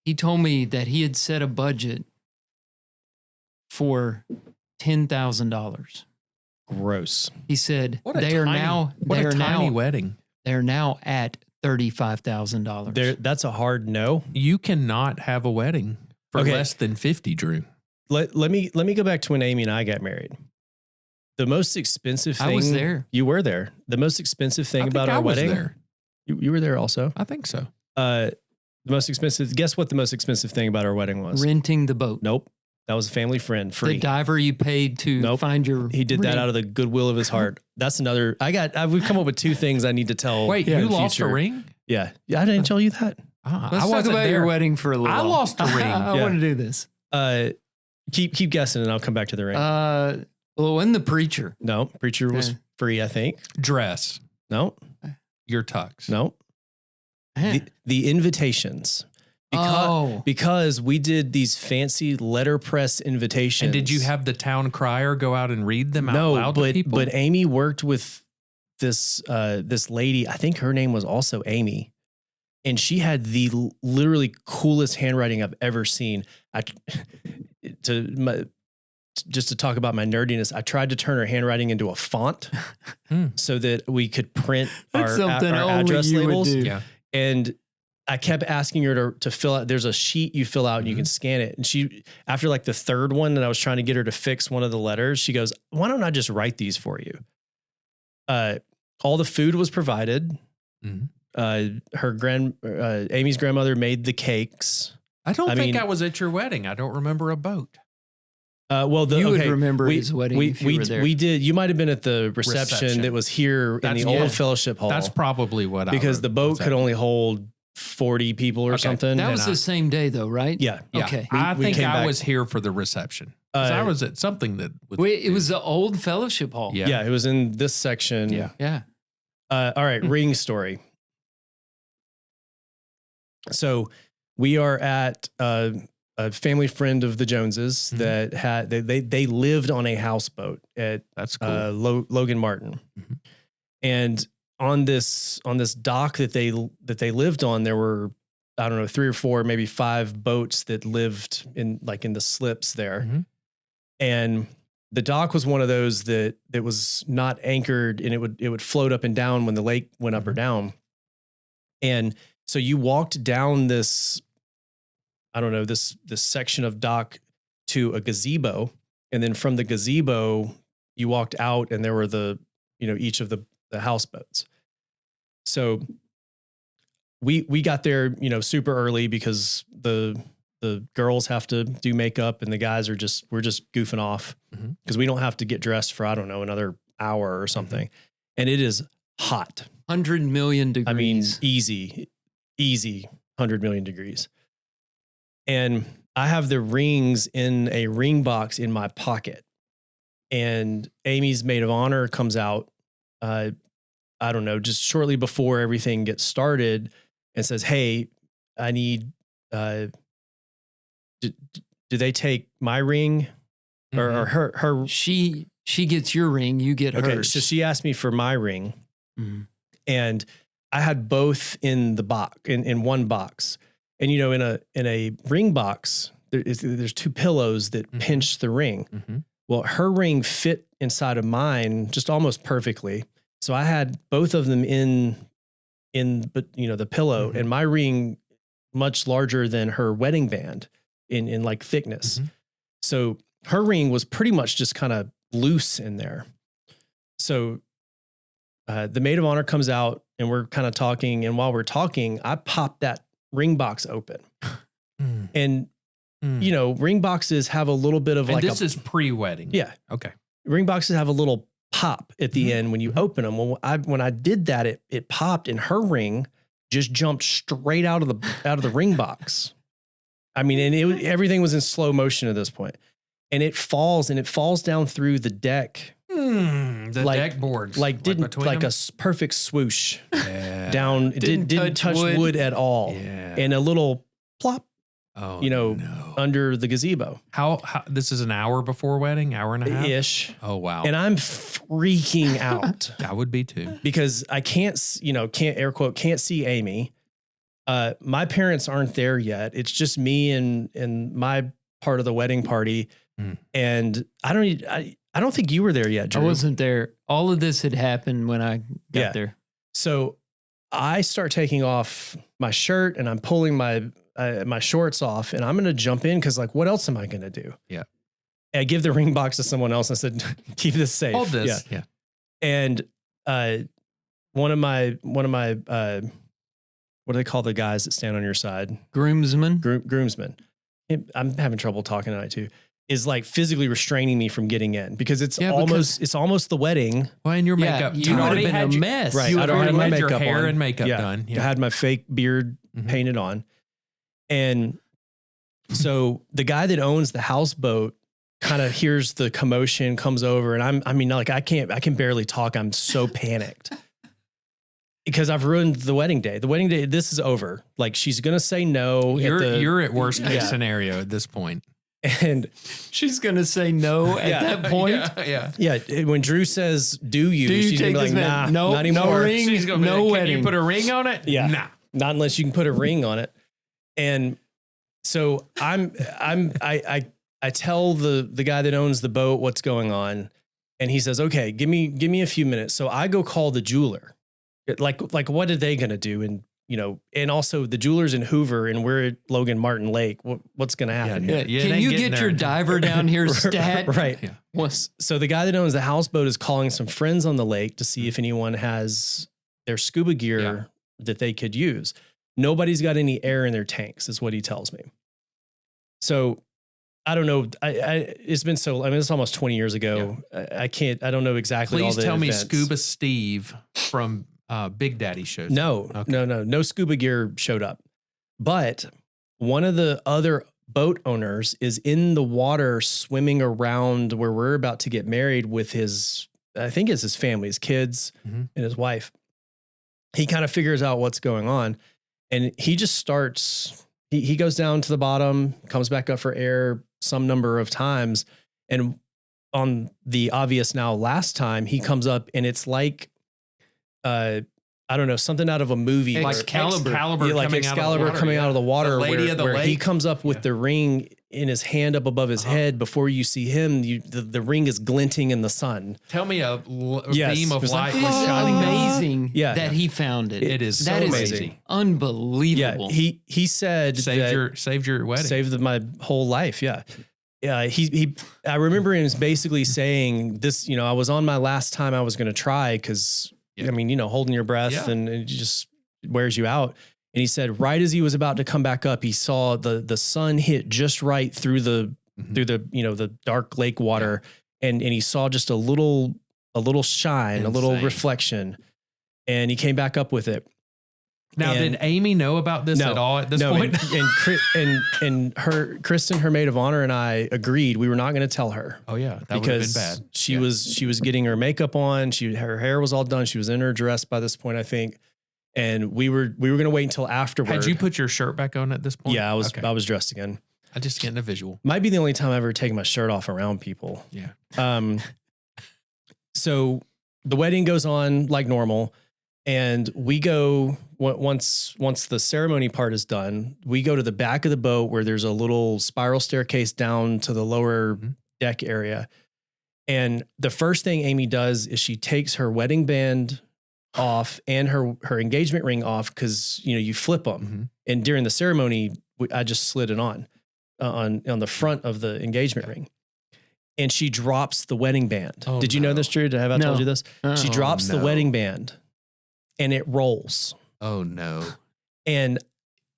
Speaker 5: He told me that he had set a budget for $10,000.
Speaker 3: Gross.
Speaker 5: He said
Speaker 4: What a
Speaker 5: they are
Speaker 4: tiny,
Speaker 5: now
Speaker 4: what
Speaker 5: they
Speaker 4: a
Speaker 5: are
Speaker 4: tiny
Speaker 5: now
Speaker 4: wedding.
Speaker 5: they're now at $35,000.
Speaker 3: That's a hard no.
Speaker 4: You cannot have a wedding for
Speaker 3: Okay.
Speaker 4: less than 50, Drew.
Speaker 3: Let me go back to when Amy and I got married. The most expensive thing.
Speaker 5: I was there.
Speaker 3: You were there. The most expensive thing
Speaker 4: I think
Speaker 3: about
Speaker 4: I
Speaker 3: our
Speaker 4: was
Speaker 3: wedding.
Speaker 4: there.
Speaker 3: You were there also.
Speaker 4: I think so.
Speaker 3: The most expensive. Guess what the most expensive thing about our wedding was?
Speaker 5: Renting the boat.
Speaker 3: Nope. That was a family friend. Free.
Speaker 5: The diver you paid to
Speaker 3: Nope.
Speaker 5: find your
Speaker 3: He did that
Speaker 5: ring.
Speaker 3: out of the goodwill of his heart. That's another. We've come up with 2 things I need to tell.
Speaker 4: Wait,
Speaker 3: in
Speaker 4: you
Speaker 3: the
Speaker 4: lost
Speaker 3: future.
Speaker 4: a ring?
Speaker 3: Yeah. I didn't tell you that.
Speaker 5: Let's
Speaker 4: I
Speaker 5: talk
Speaker 4: wasn't
Speaker 5: about
Speaker 4: there.
Speaker 5: your wedding for a little
Speaker 4: I
Speaker 5: while.
Speaker 4: lost a ring.
Speaker 5: I
Speaker 3: Yeah.
Speaker 5: want to do this.
Speaker 3: Keep guessing, and I'll come back to the ring.
Speaker 5: Well, when the preacher.
Speaker 3: No, preacher was
Speaker 5: Okay.
Speaker 3: free. I think.
Speaker 4: Dress.
Speaker 3: No,
Speaker 4: Your tux.
Speaker 3: no. The invitations.
Speaker 5: Oh.
Speaker 3: Because we did these fancy letterpress invitations.
Speaker 4: And did you have the town crier go out and read them out loud to people?
Speaker 3: but Amy worked with this lady. I think her name was also Amy, and she had the literally coolest handwriting I've ever seen. just to talk about my nerdiness, I tried to turn her handwriting into a font so that we could print our address labels.
Speaker 4: Yeah.
Speaker 3: And I kept asking her to fill out. There's a sheet you fill out and you can scan it. And she, after like the third one that I was trying to get her to fix one of the letters, she goes, "Why don't I just write these for you?" All the food was provided. Amy's grandmother made the cakes.
Speaker 4: I think I was at your wedding. I don't remember a boat.
Speaker 5: You would remember his wedding if you were there.
Speaker 3: We did. You might have been at the reception that was here in the old fellowship hall.
Speaker 4: That's probably what
Speaker 3: because the boat could only hold 40 people or something.
Speaker 5: That was the same day though, right?
Speaker 3: Yeah.
Speaker 5: Okay.
Speaker 4: I think I was here for the reception. I was at something that
Speaker 5: it was the old fellowship hall.
Speaker 3: Yeah. It was in this section.
Speaker 5: Yeah.
Speaker 3: All right. Ring story. So we are at a family friend of the Joneses that had they lived on a houseboat at Logan Martin, and on this dock that they lived on, there were, I don't know, 3 or 4, maybe 5 boats that lived in the slips there, and the dock was one of those that was not anchored, and it would float up and down when the lake went up or down, and so you walked down this, I don't know, this section of dock to a gazebo. And then from the gazebo, you walked out and there were each of the houseboats. So we got there, super early because the girls have to do makeup and the guys we're just goofing off because we don't have to get dressed for, I don't know, another hour or something. And it is hot.
Speaker 5: 100 million degrees.
Speaker 3: I mean, easy 100 million degrees. And I have the rings in a ring box in my pocket. And Amy's maid of honor comes out, I don't know, just shortly before everything gets started and says, "Hey, I need, do they take my ring or her?
Speaker 5: She gets your ring, you get hers."
Speaker 3: So she asked me for my ring and I had both in the box, in one box. And, in a ring box, there's 2 pillows that pinch the ring. Well, her ring fit inside of mine just almost perfectly. So I had both of them in the pillow, and my ring much larger than her wedding band in like thickness. So her ring was pretty much just kind of loose in there. So the maid of honor comes out and we're kind of talking. And while we're talking, I popped that ring box open. And, ring boxes have a little bit of
Speaker 4: this is pre-wedding.
Speaker 3: Yeah.
Speaker 4: Okay.
Speaker 3: Ring boxes have a little pop at the end when you open them. Well, when I did that, it popped and her ring just jumped straight out of the ring box. I mean, and everything was in slow motion at this point. And it falls down through the deck.
Speaker 4: The deck boards.
Speaker 3: Like a perfect swoosh down. It didn't touch wood at all.
Speaker 4: Yeah.
Speaker 3: And a little plop, under the gazebo.
Speaker 4: How this is an hour before wedding, hour and a half?
Speaker 3: Ish.
Speaker 4: Oh, wow.
Speaker 3: And I'm freaking out.
Speaker 4: I would be too.
Speaker 3: Because I can't air quote, can't see Amy. My parents aren't there yet. It's just me and my part of the wedding party. And I don't think you were there yet, Drew.
Speaker 5: I wasn't there. All of this had happened when I got there.
Speaker 3: So I start taking off my shirt and I'm pulling my shorts off and I'm going to jump in because what else am I going to do?
Speaker 4: Yeah.
Speaker 3: And I give the ring box to someone else and I said, keep this safe.
Speaker 4: Hold this. Yeah.
Speaker 3: And one of my what do they call the guys that stand on your side?
Speaker 5: Groomsmen.
Speaker 3: Groomsmen. I'm having trouble talking tonight too. Is physically restraining me from getting in because it's almost the wedding.
Speaker 4: Well, and your makeup,
Speaker 5: you would have been a mess.
Speaker 3: Right.
Speaker 4: You
Speaker 3: I don't have my makeup
Speaker 4: your hair
Speaker 3: on.
Speaker 4: and makeup done.
Speaker 3: Yeah. I had my fake beard painted on. And so the guy that owns the houseboat kind of hears the commotion, comes over, and I can barely talk. I'm so panicked. Because I've ruined the wedding day. The wedding day, this is over. She's going to say no.
Speaker 4: You're at worst case scenario at this point.
Speaker 3: And
Speaker 5: she's going to say no at that point.
Speaker 3: Yeah. When Drew says, do you she's going to be like, nah,
Speaker 5: no,
Speaker 3: not anymore.
Speaker 5: No ring,
Speaker 4: she's gonna
Speaker 5: no
Speaker 4: be like,
Speaker 5: wedding.
Speaker 4: Can you put a ring on it?
Speaker 3: Yeah.
Speaker 4: Nah.
Speaker 3: Not unless you can put a ring on it. And so I I tell the guy that owns the boat what's going on, and he says, "Okay, give me a few minutes." So I go call the jeweler. Like what are they going to do? And and also the jeweler's in Hoover, and we're at Logan Martin Lake. What's going to happen?
Speaker 5: Yeah. Can you get your diver down here stat?
Speaker 3: Right. Yeah. So the guy that owns the houseboat is calling some friends on the lake to see if anyone has their scuba gear that they could use. Nobody's got any air in their tanks, is what he tells me. So I don't know. It's been it's almost 20 years ago. Yeah. I don't know exactly.
Speaker 4: Please
Speaker 3: all the
Speaker 4: tell
Speaker 3: events.
Speaker 4: me Scuba Steve from Big Daddy shows.
Speaker 3: No,
Speaker 4: okay.
Speaker 3: no scuba gear showed up. But one of the other boat owners is in the water swimming around where we're about to get married with I think it's his family, his kids and his wife. He kind of figures out what's going on, and he just starts, he goes down to the bottom, comes back up for air some number of times. And on the obvious now last time, he comes up and it's like, I don't know, something out of a movie.
Speaker 4: Excalibur
Speaker 3: coming out of the water.
Speaker 4: The Lady of the
Speaker 3: where
Speaker 4: Lake.
Speaker 3: He comes up with the ring in his hand up above his head. Before you see him, the ring is glinting in the sun.
Speaker 4: Tell me a beam of light was
Speaker 5: It's
Speaker 4: shining down.
Speaker 5: amazing that he found it.
Speaker 4: It is
Speaker 5: that
Speaker 4: so
Speaker 5: is
Speaker 4: amazing.
Speaker 5: Unbelievable.
Speaker 3: Yeah, he said
Speaker 4: saved your wedding.
Speaker 3: Saved my whole life. Yeah. Yeah. I remember him basically saying this, I was on my last time I was going to try because holding your breath and it just wears you out. And he said, right as he was about to come back up, he saw the sun hit just right through the the dark lake water, and he saw just a little shine, a little reflection, and he came back up with it.
Speaker 4: Now, did Amy know about this at all at this point?
Speaker 3: And Kristen, her maid of honor, and I agreed we were not going to tell her.
Speaker 4: Oh yeah, that would have been bad.
Speaker 3: She was getting her makeup on. Her hair was all done. She was in her dress by this point, I think. And we were going to wait until afterward.
Speaker 4: Had you put your shirt back on at this point?
Speaker 3: Yeah, I was dressed again.
Speaker 4: I just getting a visual.
Speaker 3: Might be the only time I've ever taken my shirt off around people.
Speaker 4: Yeah.
Speaker 3: So the wedding goes on like normal, and we go once the ceremony part is done, we go to the back of the boat where there's a little spiral staircase down to the lower deck area. And the first thing Amy does is she takes her wedding band off and her engagement ring off, because you flip them. And during the ceremony, I just slid it on the front of the engagement ring. And she drops the wedding band.
Speaker 4: Oh,
Speaker 3: Did you know this, Drew? Have I told you this? She drops the wedding band and it rolls.
Speaker 4: Oh no.
Speaker 3: And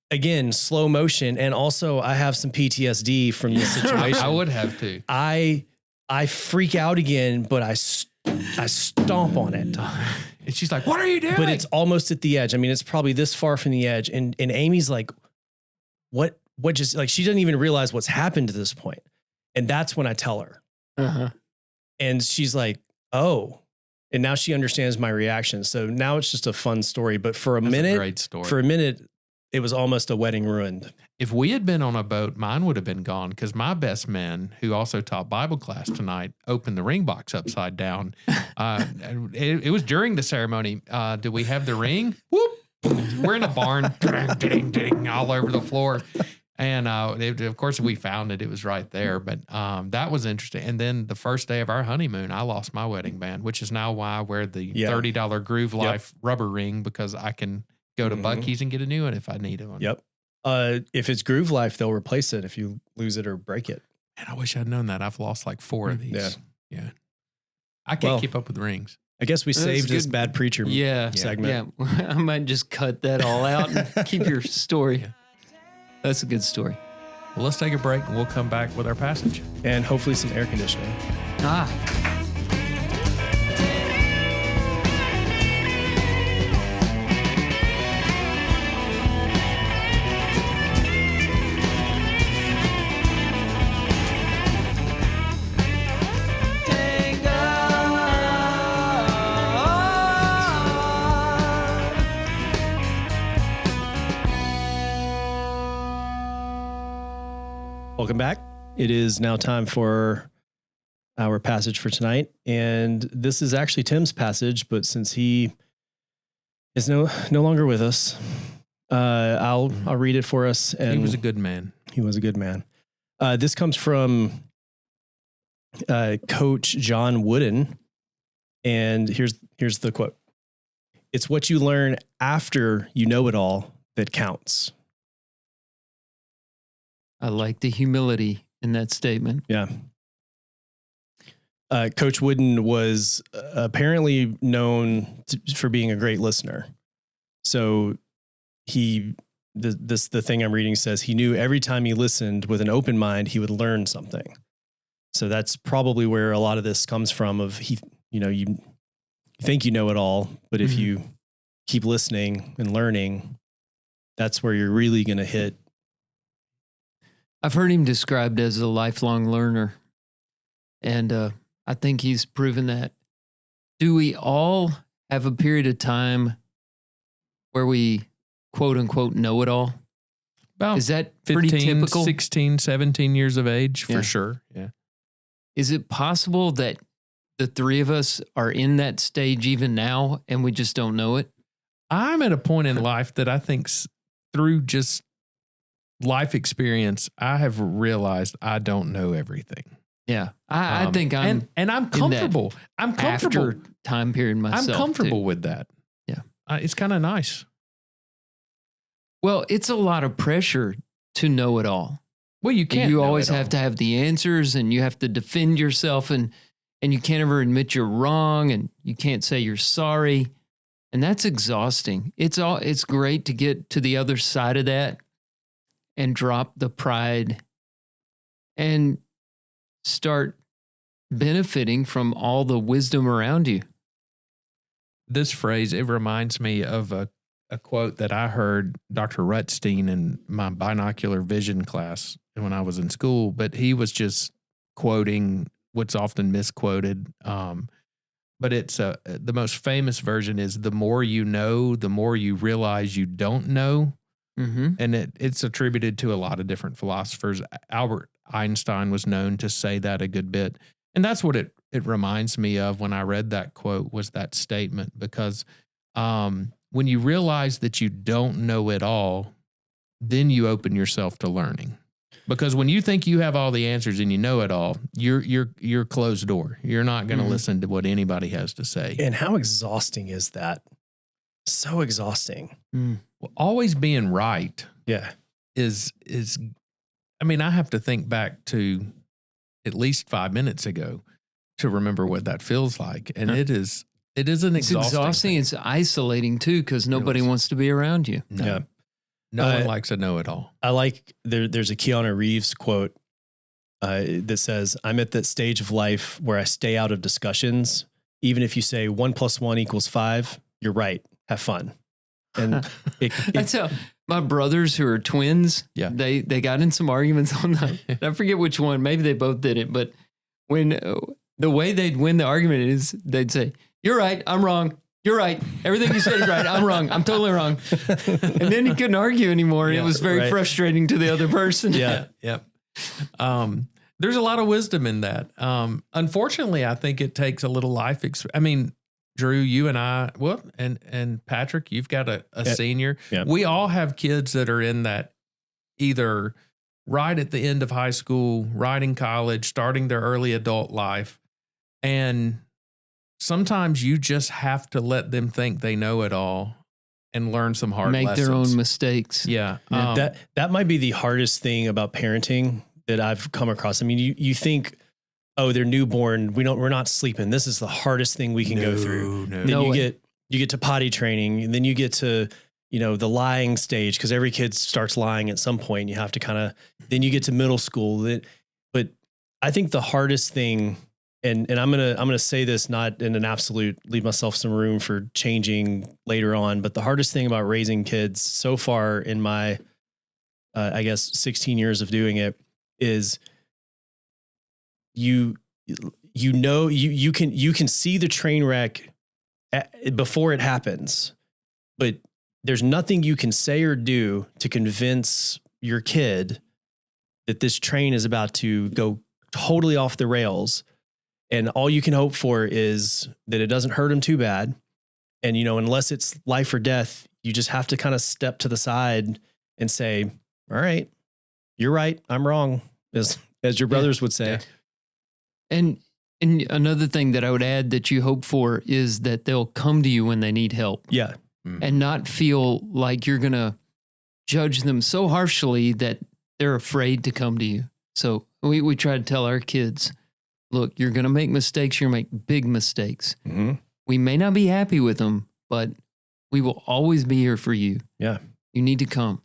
Speaker 3: again, slow motion. And also I have some PTSD from this situation.
Speaker 4: I would have too.
Speaker 3: I freak out again, but I stomp on it.
Speaker 4: And she's like, "What are you doing?"
Speaker 3: But it's almost at the edge. I mean, it's probably this far from the edge. And Amy's like, what just, like, she doesn't even realize what's happened to this point. And that's when I tell her. And she's like, oh. And now she understands my reaction. So now it's just a fun story. But for a minute, it was almost a wedding ruined.
Speaker 4: If we had been on a boat, mine would have been gone, because my best man, who also taught Bible class tonight, opened the ring box upside down. It was during the ceremony. Do we have the ring? Whoop! We're in a barn, ding, ding, all over the floor. And of course, we found it. It was right there. But that was interesting. And then the first day of our honeymoon, I lost my wedding band, which is now why I wear the $30 Groove Life rubber ring, because I can go to Buc-ee's and get a new one if I need one.
Speaker 3: Yep. If it's Groove Life, they'll replace it if you lose it or break it.
Speaker 4: And I wish I'd known that. I've lost like 4 of these. Yeah. I can't keep up with rings.
Speaker 3: I guess we saved this bad preacher segment.
Speaker 5: Yeah. I might just cut that all out and keep your story. Yeah. That's a good story.
Speaker 4: Well, let's take a break and we'll come back with our passage.
Speaker 3: And hopefully some air conditioning. Welcome back. It is now time for our passage for tonight. And this is actually Tim's passage, but since he is no longer with us, I'll read it for us. And
Speaker 4: he was a good man.
Speaker 3: He was a good man. This comes from Coach John Wooden. And here's the quote. It's what you learn after you know it all that counts.
Speaker 5: I like the humility in that statement.
Speaker 3: Yeah. Coach Wooden was apparently known for being a great listener. So the thing I'm reading says he knew every time he listened with an open mind, he would learn something. So that's probably where a lot of this comes from you think you know it all, but if you keep listening and learning, that's where you're really going to hit.
Speaker 5: I've heard him described as a lifelong learner. And I think he's proven that. Do we all have a period of time where we quote unquote know it all?
Speaker 4: About
Speaker 5: is that
Speaker 4: 15,
Speaker 5: pretty typical?
Speaker 4: 16, 17 years of age for sure. Yeah.
Speaker 5: Is it possible that the three of us are in that stage even now and we just don't know it?
Speaker 4: I'm at a point in life that I think through just life experience, I have realized I don't know everything.
Speaker 5: Yeah. I think I'm
Speaker 4: and I'm comfortable. I'm comfortable.
Speaker 5: After time period myself.
Speaker 4: I'm comfortable with that.
Speaker 5: Yeah.
Speaker 4: It's kind of nice.
Speaker 5: Well, it's a lot of pressure to know it all.
Speaker 4: Well, you can't.
Speaker 5: You always have to have the answers, and you have to defend yourself, and you can't ever admit you're wrong, and you can't say you're sorry. And that's exhausting. It's great to get to the other side of that and drop the pride and start benefiting from all the wisdom around you.
Speaker 4: This phrase, it reminds me of a quote that I heard Dr. Rutstein in my binocular vision class when I was in school, but he was just quoting what's often misquoted. But it's the most famous version is the more you know, the more you realize you don't know.
Speaker 5: Mm-hmm.
Speaker 4: And it's attributed to a lot of different philosophers. Albert Einstein was known to say that a good bit. And that's what it reminds me of when I read that quote, was that statement, because when you realize that you don't know it all, then you open yourself to learning. Because when you think you have all the answers and you know it all, you're closed door. You're not going to listen to what anybody has to say.
Speaker 3: And how exhausting is that? So exhausting.
Speaker 4: Well, always being right.
Speaker 3: Yeah.
Speaker 4: Is I mean, I have to think back to at least 5 minutes ago to remember what that feels like. And it is an exhausting.
Speaker 5: It's exhausting. It's isolating too, because nobody wants to be around you.
Speaker 4: No.
Speaker 3: Yeah.
Speaker 4: No one likes to know it all.
Speaker 3: I like there's a Keanu Reeves quote that says, "I'm at that stage of life where I stay out of discussions. Even if you say 1 + 1 = 5, you're right. Have fun." And
Speaker 5: that's how my brothers, who are twins,
Speaker 4: yeah,
Speaker 5: they got in some arguments on that. I forget which one. Maybe they both did it, but when the way they'd win the argument is they'd say, "You're right. I'm wrong. You're right. Everything you said is right. I'm wrong. I'm totally wrong." And then you couldn't argue anymore. And it was very frustrating to the other person.
Speaker 3: Yeah.
Speaker 4: Yep. There's a lot of wisdom in that. Unfortunately, I think it takes a little life. I mean, Drew, you and I, and Patrick, you've got a senior.
Speaker 3: Yeah.
Speaker 4: We all have kids that are in that either right at the end of high school, right in college, starting their early adult life. And sometimes you just have to let them think they know it all and learn some hard lessons.
Speaker 5: Make their own mistakes.
Speaker 4: Yeah.
Speaker 3: That might be the hardest thing about parenting that I've come across. I mean, you think, oh, they're newborn. We're not sleeping. This is the hardest thing we can go through. Then you get to potty training, and then you get to, the lying stage, because every kid starts lying at some point. You have to then you get to middle school. But I think the hardest thing, and I'm gonna say this not in an absolute, leave myself some room for changing later on, but the hardest thing about raising kids so far in my, I guess 16 years of doing it, is you can see the train wreck before it happens, but there's nothing you can say or do to convince your kid that this train is about to go totally off the rails. And all you can hope for is that it doesn't hurt them too bad. And, unless it's life or death, you just have to kind of step to the side and say, all right, you're right, I'm wrong. as your brothers would say.
Speaker 5: And another thing that I would add that you hope for is that they'll come to you when they need help.
Speaker 3: Yeah.
Speaker 5: And not feel like you're going to judge them so harshly that they're afraid to come to you. So we try to tell our kids, look, you're going to make mistakes. You're going to make big mistakes.
Speaker 3: Mm-hmm.
Speaker 5: We may not be happy with them, but we will always be here for you.
Speaker 3: Yeah.
Speaker 5: You need to come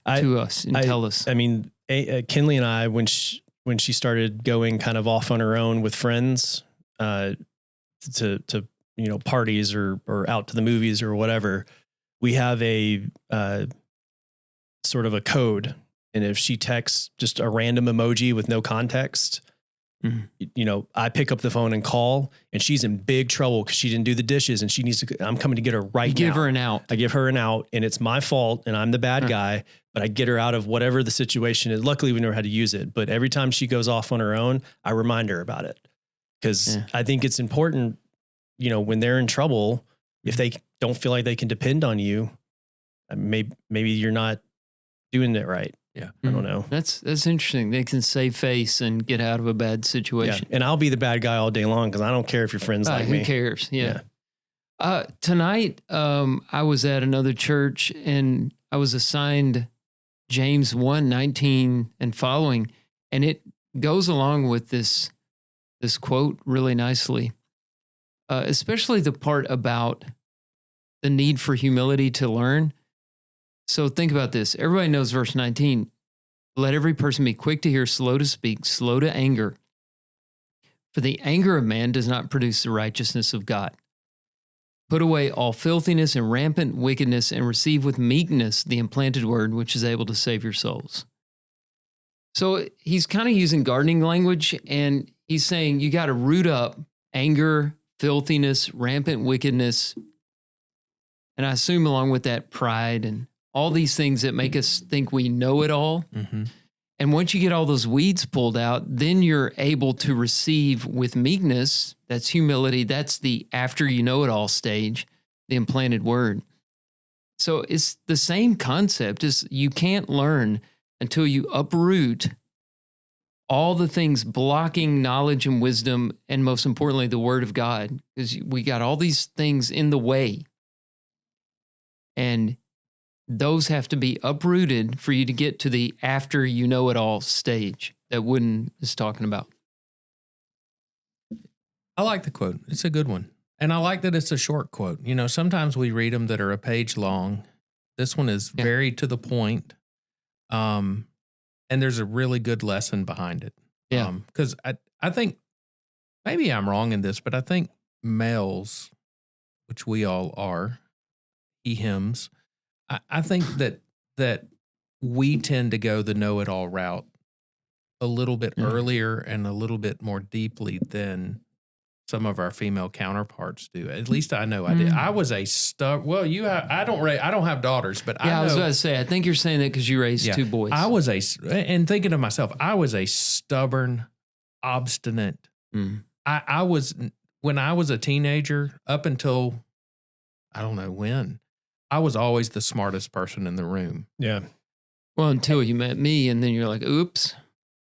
Speaker 5: to us and tell us.
Speaker 3: I mean, Kinley and I, when she started going kind of off on her own with friends, to parties or out to the movies or whatever, we have a sort of a code. And if she texts just a random emoji with no context, I pick up the phone and call, and she's in big trouble because she didn't do the dishes and she needs to, I'm coming to get her right now.
Speaker 5: Give her an out.
Speaker 3: I give her an out, and it's my fault and I'm the bad guy, but I get her out of whatever the situation is. Luckily we know how to use it, but every time she goes off on her own, I remind her about it. Cause I think it's important, when they're in trouble, if they don't feel like they can depend on you, maybe you're not doing it right. Yeah. I don't know.
Speaker 5: That's interesting. They can save face and get out of a bad situation.
Speaker 3: Yeah. And I'll be the bad guy all day long because I don't care if your friends like me.
Speaker 5: Who cares? Yeah. Tonight, I was at another church and I was assigned James 1:19 and following, and it goes along with this quote really nicely, especially the part about the need for humility to learn. So think about this. Everybody knows verse 19. Let every person be quick to hear, slow to speak, slow to anger. For the anger of man does not produce the righteousness of God. Put away all filthiness and rampant wickedness and receive with meekness the implanted word, which is able to save your souls. So he's kind of using gardening language, and he's saying you got to root up anger, filthiness, rampant wickedness, and I assume along with that pride and all these things that make us think we know it all. Mm-hmm. And once you get all those weeds pulled out, then you're able to receive with meekness. That's humility. That's the after you know it all stage, the implanted word. So it's the same concept. Is you can't learn until you uproot all the things blocking knowledge and wisdom, and most importantly, the word of God, because we got all these things in the way. And those have to be uprooted for you to get to the after you know it all stage that Wooden is talking about.
Speaker 4: I like the quote. It's a good one. And I like that it's a short quote. Sometimes we read them that are a page long. This one is very to the point. And there's a really good lesson behind it.
Speaker 5: Yeah.
Speaker 4: Because I think, maybe I'm wrong in this, but I think males, which we all are, he/hims, I think that we tend to go the know-it-all route a little bit earlier and a little bit more deeply than some of our female counterparts do. At least I know I did. I was a I don't have daughters, but I
Speaker 5: was about to say, I think you're saying that because you raised two boys.
Speaker 4: And thinking to myself, I was a stubborn, obstinate. I was, when I was a teenager, up until I don't know when, I was always the smartest person in the room.
Speaker 3: Yeah.
Speaker 5: Well, until you met me, and then you're like, oops.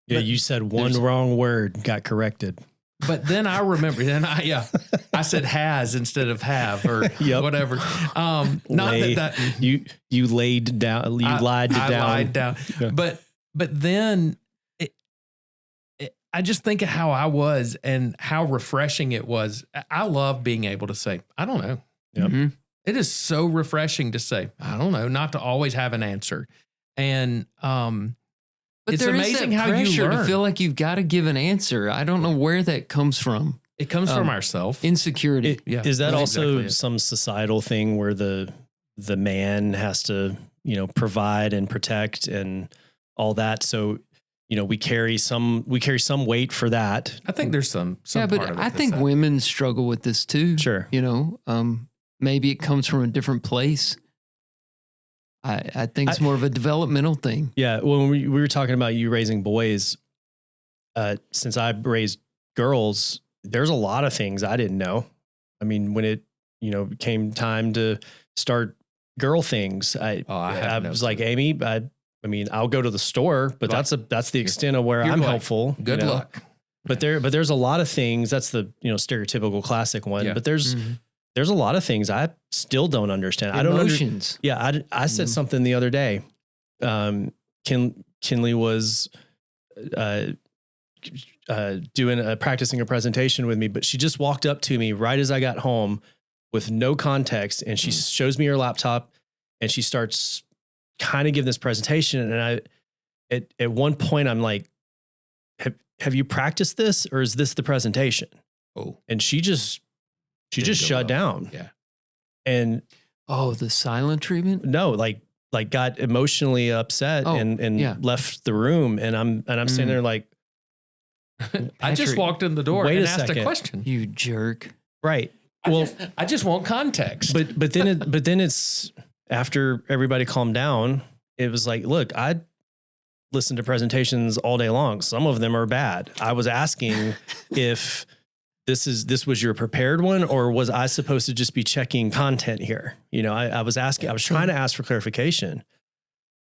Speaker 3: Yeah, you said one wrong word, got corrected.
Speaker 4: But then I remember, I said has instead of have or whatever. Not that
Speaker 3: you laid down, I lied down.
Speaker 4: Yeah. But then I just think of how I was and how refreshing it was. I love being able to say, I don't know.
Speaker 3: Yep. Mm-hmm.
Speaker 4: It is so refreshing to say, I don't know, not to always have an answer. And
Speaker 5: but
Speaker 4: it's
Speaker 5: there
Speaker 4: amazing
Speaker 5: is that
Speaker 4: how
Speaker 5: pressure
Speaker 4: you learn.
Speaker 5: to feel like you've got to give an answer. I don't know where that comes from.
Speaker 4: It comes from ourselves.
Speaker 5: Insecurity.
Speaker 3: Is that also some societal thing where the man has to, provide and protect and all that? So, we carry some weight for that.
Speaker 4: I think there's some
Speaker 5: but
Speaker 4: part of it
Speaker 5: I think women struggle with this too.
Speaker 3: Sure.
Speaker 5: Maybe it comes from a different place. I think it's more of a developmental thing.
Speaker 3: Yeah. When we were talking about you raising boys, since I raised girls, there's a lot of things I didn't know. I mean, when it, came time to start girl things, I was like, Amy, I mean, I'll go to the store, but that's the extent of where I'm helpful.
Speaker 4: Good luck.
Speaker 3: But there's a lot of things. That's the stereotypical classic one. Yeah. But there's a lot of things I still don't understand.
Speaker 5: Emotions.
Speaker 3: I said something the other day. Kinley was practicing a presentation with me, but she just walked up to me right as I got home with no context, and she shows me her laptop, and she starts kind of giving this presentation. And at one point I'm like, have you practiced this, or is this the presentation? Oh, and she just shut down. Yeah. And
Speaker 5: the silent treatment?
Speaker 3: No, like got emotionally upset and left the room. And I'm standing there like,
Speaker 4: I just walked in the door and asked a question.
Speaker 5: You jerk.
Speaker 3: Right.
Speaker 4: I just want context.
Speaker 3: But then it's after everybody calmed down, it was like, look, I listen to presentations all day long. Some of them are bad. I was asking if this was your prepared one, or was I supposed to just be checking content here? I was asking, I was trying to ask for clarification.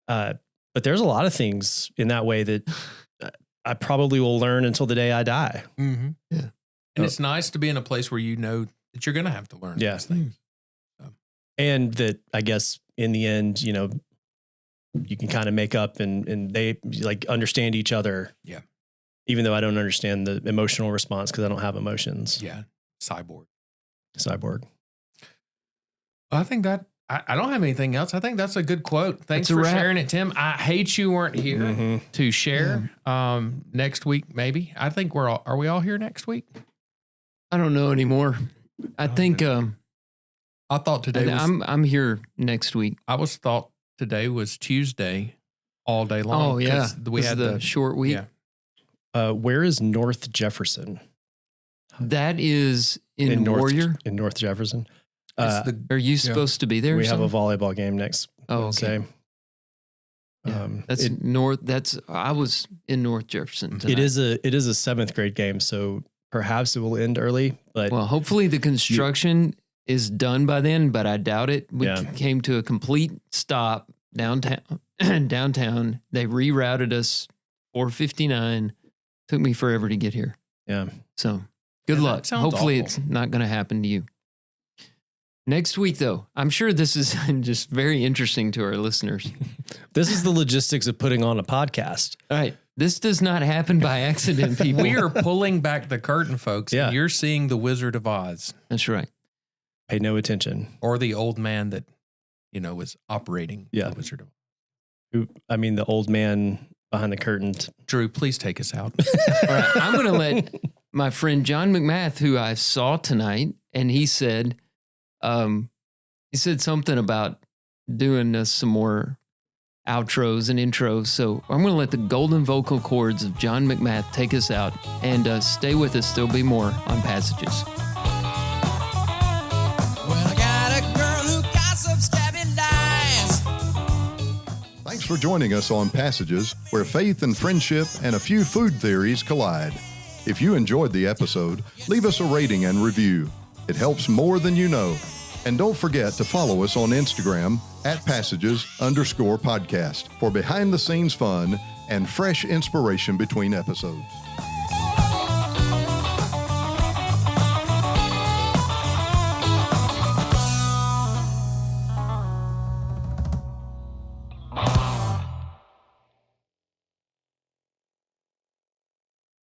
Speaker 3: But there's a lot of things in that way that I probably will learn until the day I die.
Speaker 4: Mm-hmm. Yeah. And it's nice to be in a place where you know that you're going to have to learn these things. So.
Speaker 3: And that, I guess, in the end, you can kind of make up and they like understand each other.
Speaker 4: Yeah.
Speaker 3: Even though I don't understand the emotional response because I don't have emotions.
Speaker 4: Yeah. Cyborg.
Speaker 3: Well,
Speaker 4: I think that I don't have anything else. I think that's a good quote. Thanks for sharing it, Tim. I hate you weren't here to share. Next week, maybe. I think are we all here next week?
Speaker 5: I don't know anymore. I think
Speaker 4: I thought today was
Speaker 5: I'm here next week.
Speaker 4: I thought today was Tuesday all day long.
Speaker 5: Oh yeah.
Speaker 4: We had
Speaker 5: the short week.
Speaker 4: Yeah.
Speaker 3: Where is North Jefferson?
Speaker 5: That is in Warrior.
Speaker 3: In North Jefferson.
Speaker 5: Are you supposed to be there?
Speaker 3: We have a volleyball game next Wednesday.
Speaker 5: Okay. Yeah, I was in North Jefferson tonight.
Speaker 3: It is a 7th grade game, so perhaps it will end early. But
Speaker 5: hopefully the construction is done by then, but I doubt it. We came to a complete stop downtown. They rerouted us 459. Took me forever to get here.
Speaker 3: Yeah.
Speaker 5: So good luck. Hopefully it's not going to happen to you. Next week, though, I'm sure this is just very interesting to our listeners.
Speaker 3: This is the logistics of putting on a podcast.
Speaker 5: All right. This does not happen by accident, people.
Speaker 4: We are pulling back the curtain, folks. Yeah. And you're seeing the Wizard of Oz.
Speaker 5: That's right.
Speaker 3: Pay no attention.
Speaker 4: Or the old man that, was operating the Wizard of
Speaker 3: Oz. The old man behind the curtain.
Speaker 4: Drew, please take us out.
Speaker 5: All right. I'm going to let my friend John McMath, who I saw tonight, and he said something about doing some more outros and intros. So I'm going to let the golden vocal cords of John McMath take us out, and stay with us. There'll be more on Passages.
Speaker 6: Well, I got a girl who gossips, stabbing lies.
Speaker 1: Thanks for joining us on Passages, where faith and friendship and a few food theories collide. If you enjoyed the episode, leave us a rating and review. It helps more than you know. And don't forget to follow us on Instagram @passages_podcast for behind-the-scenes fun and fresh inspiration between episodes.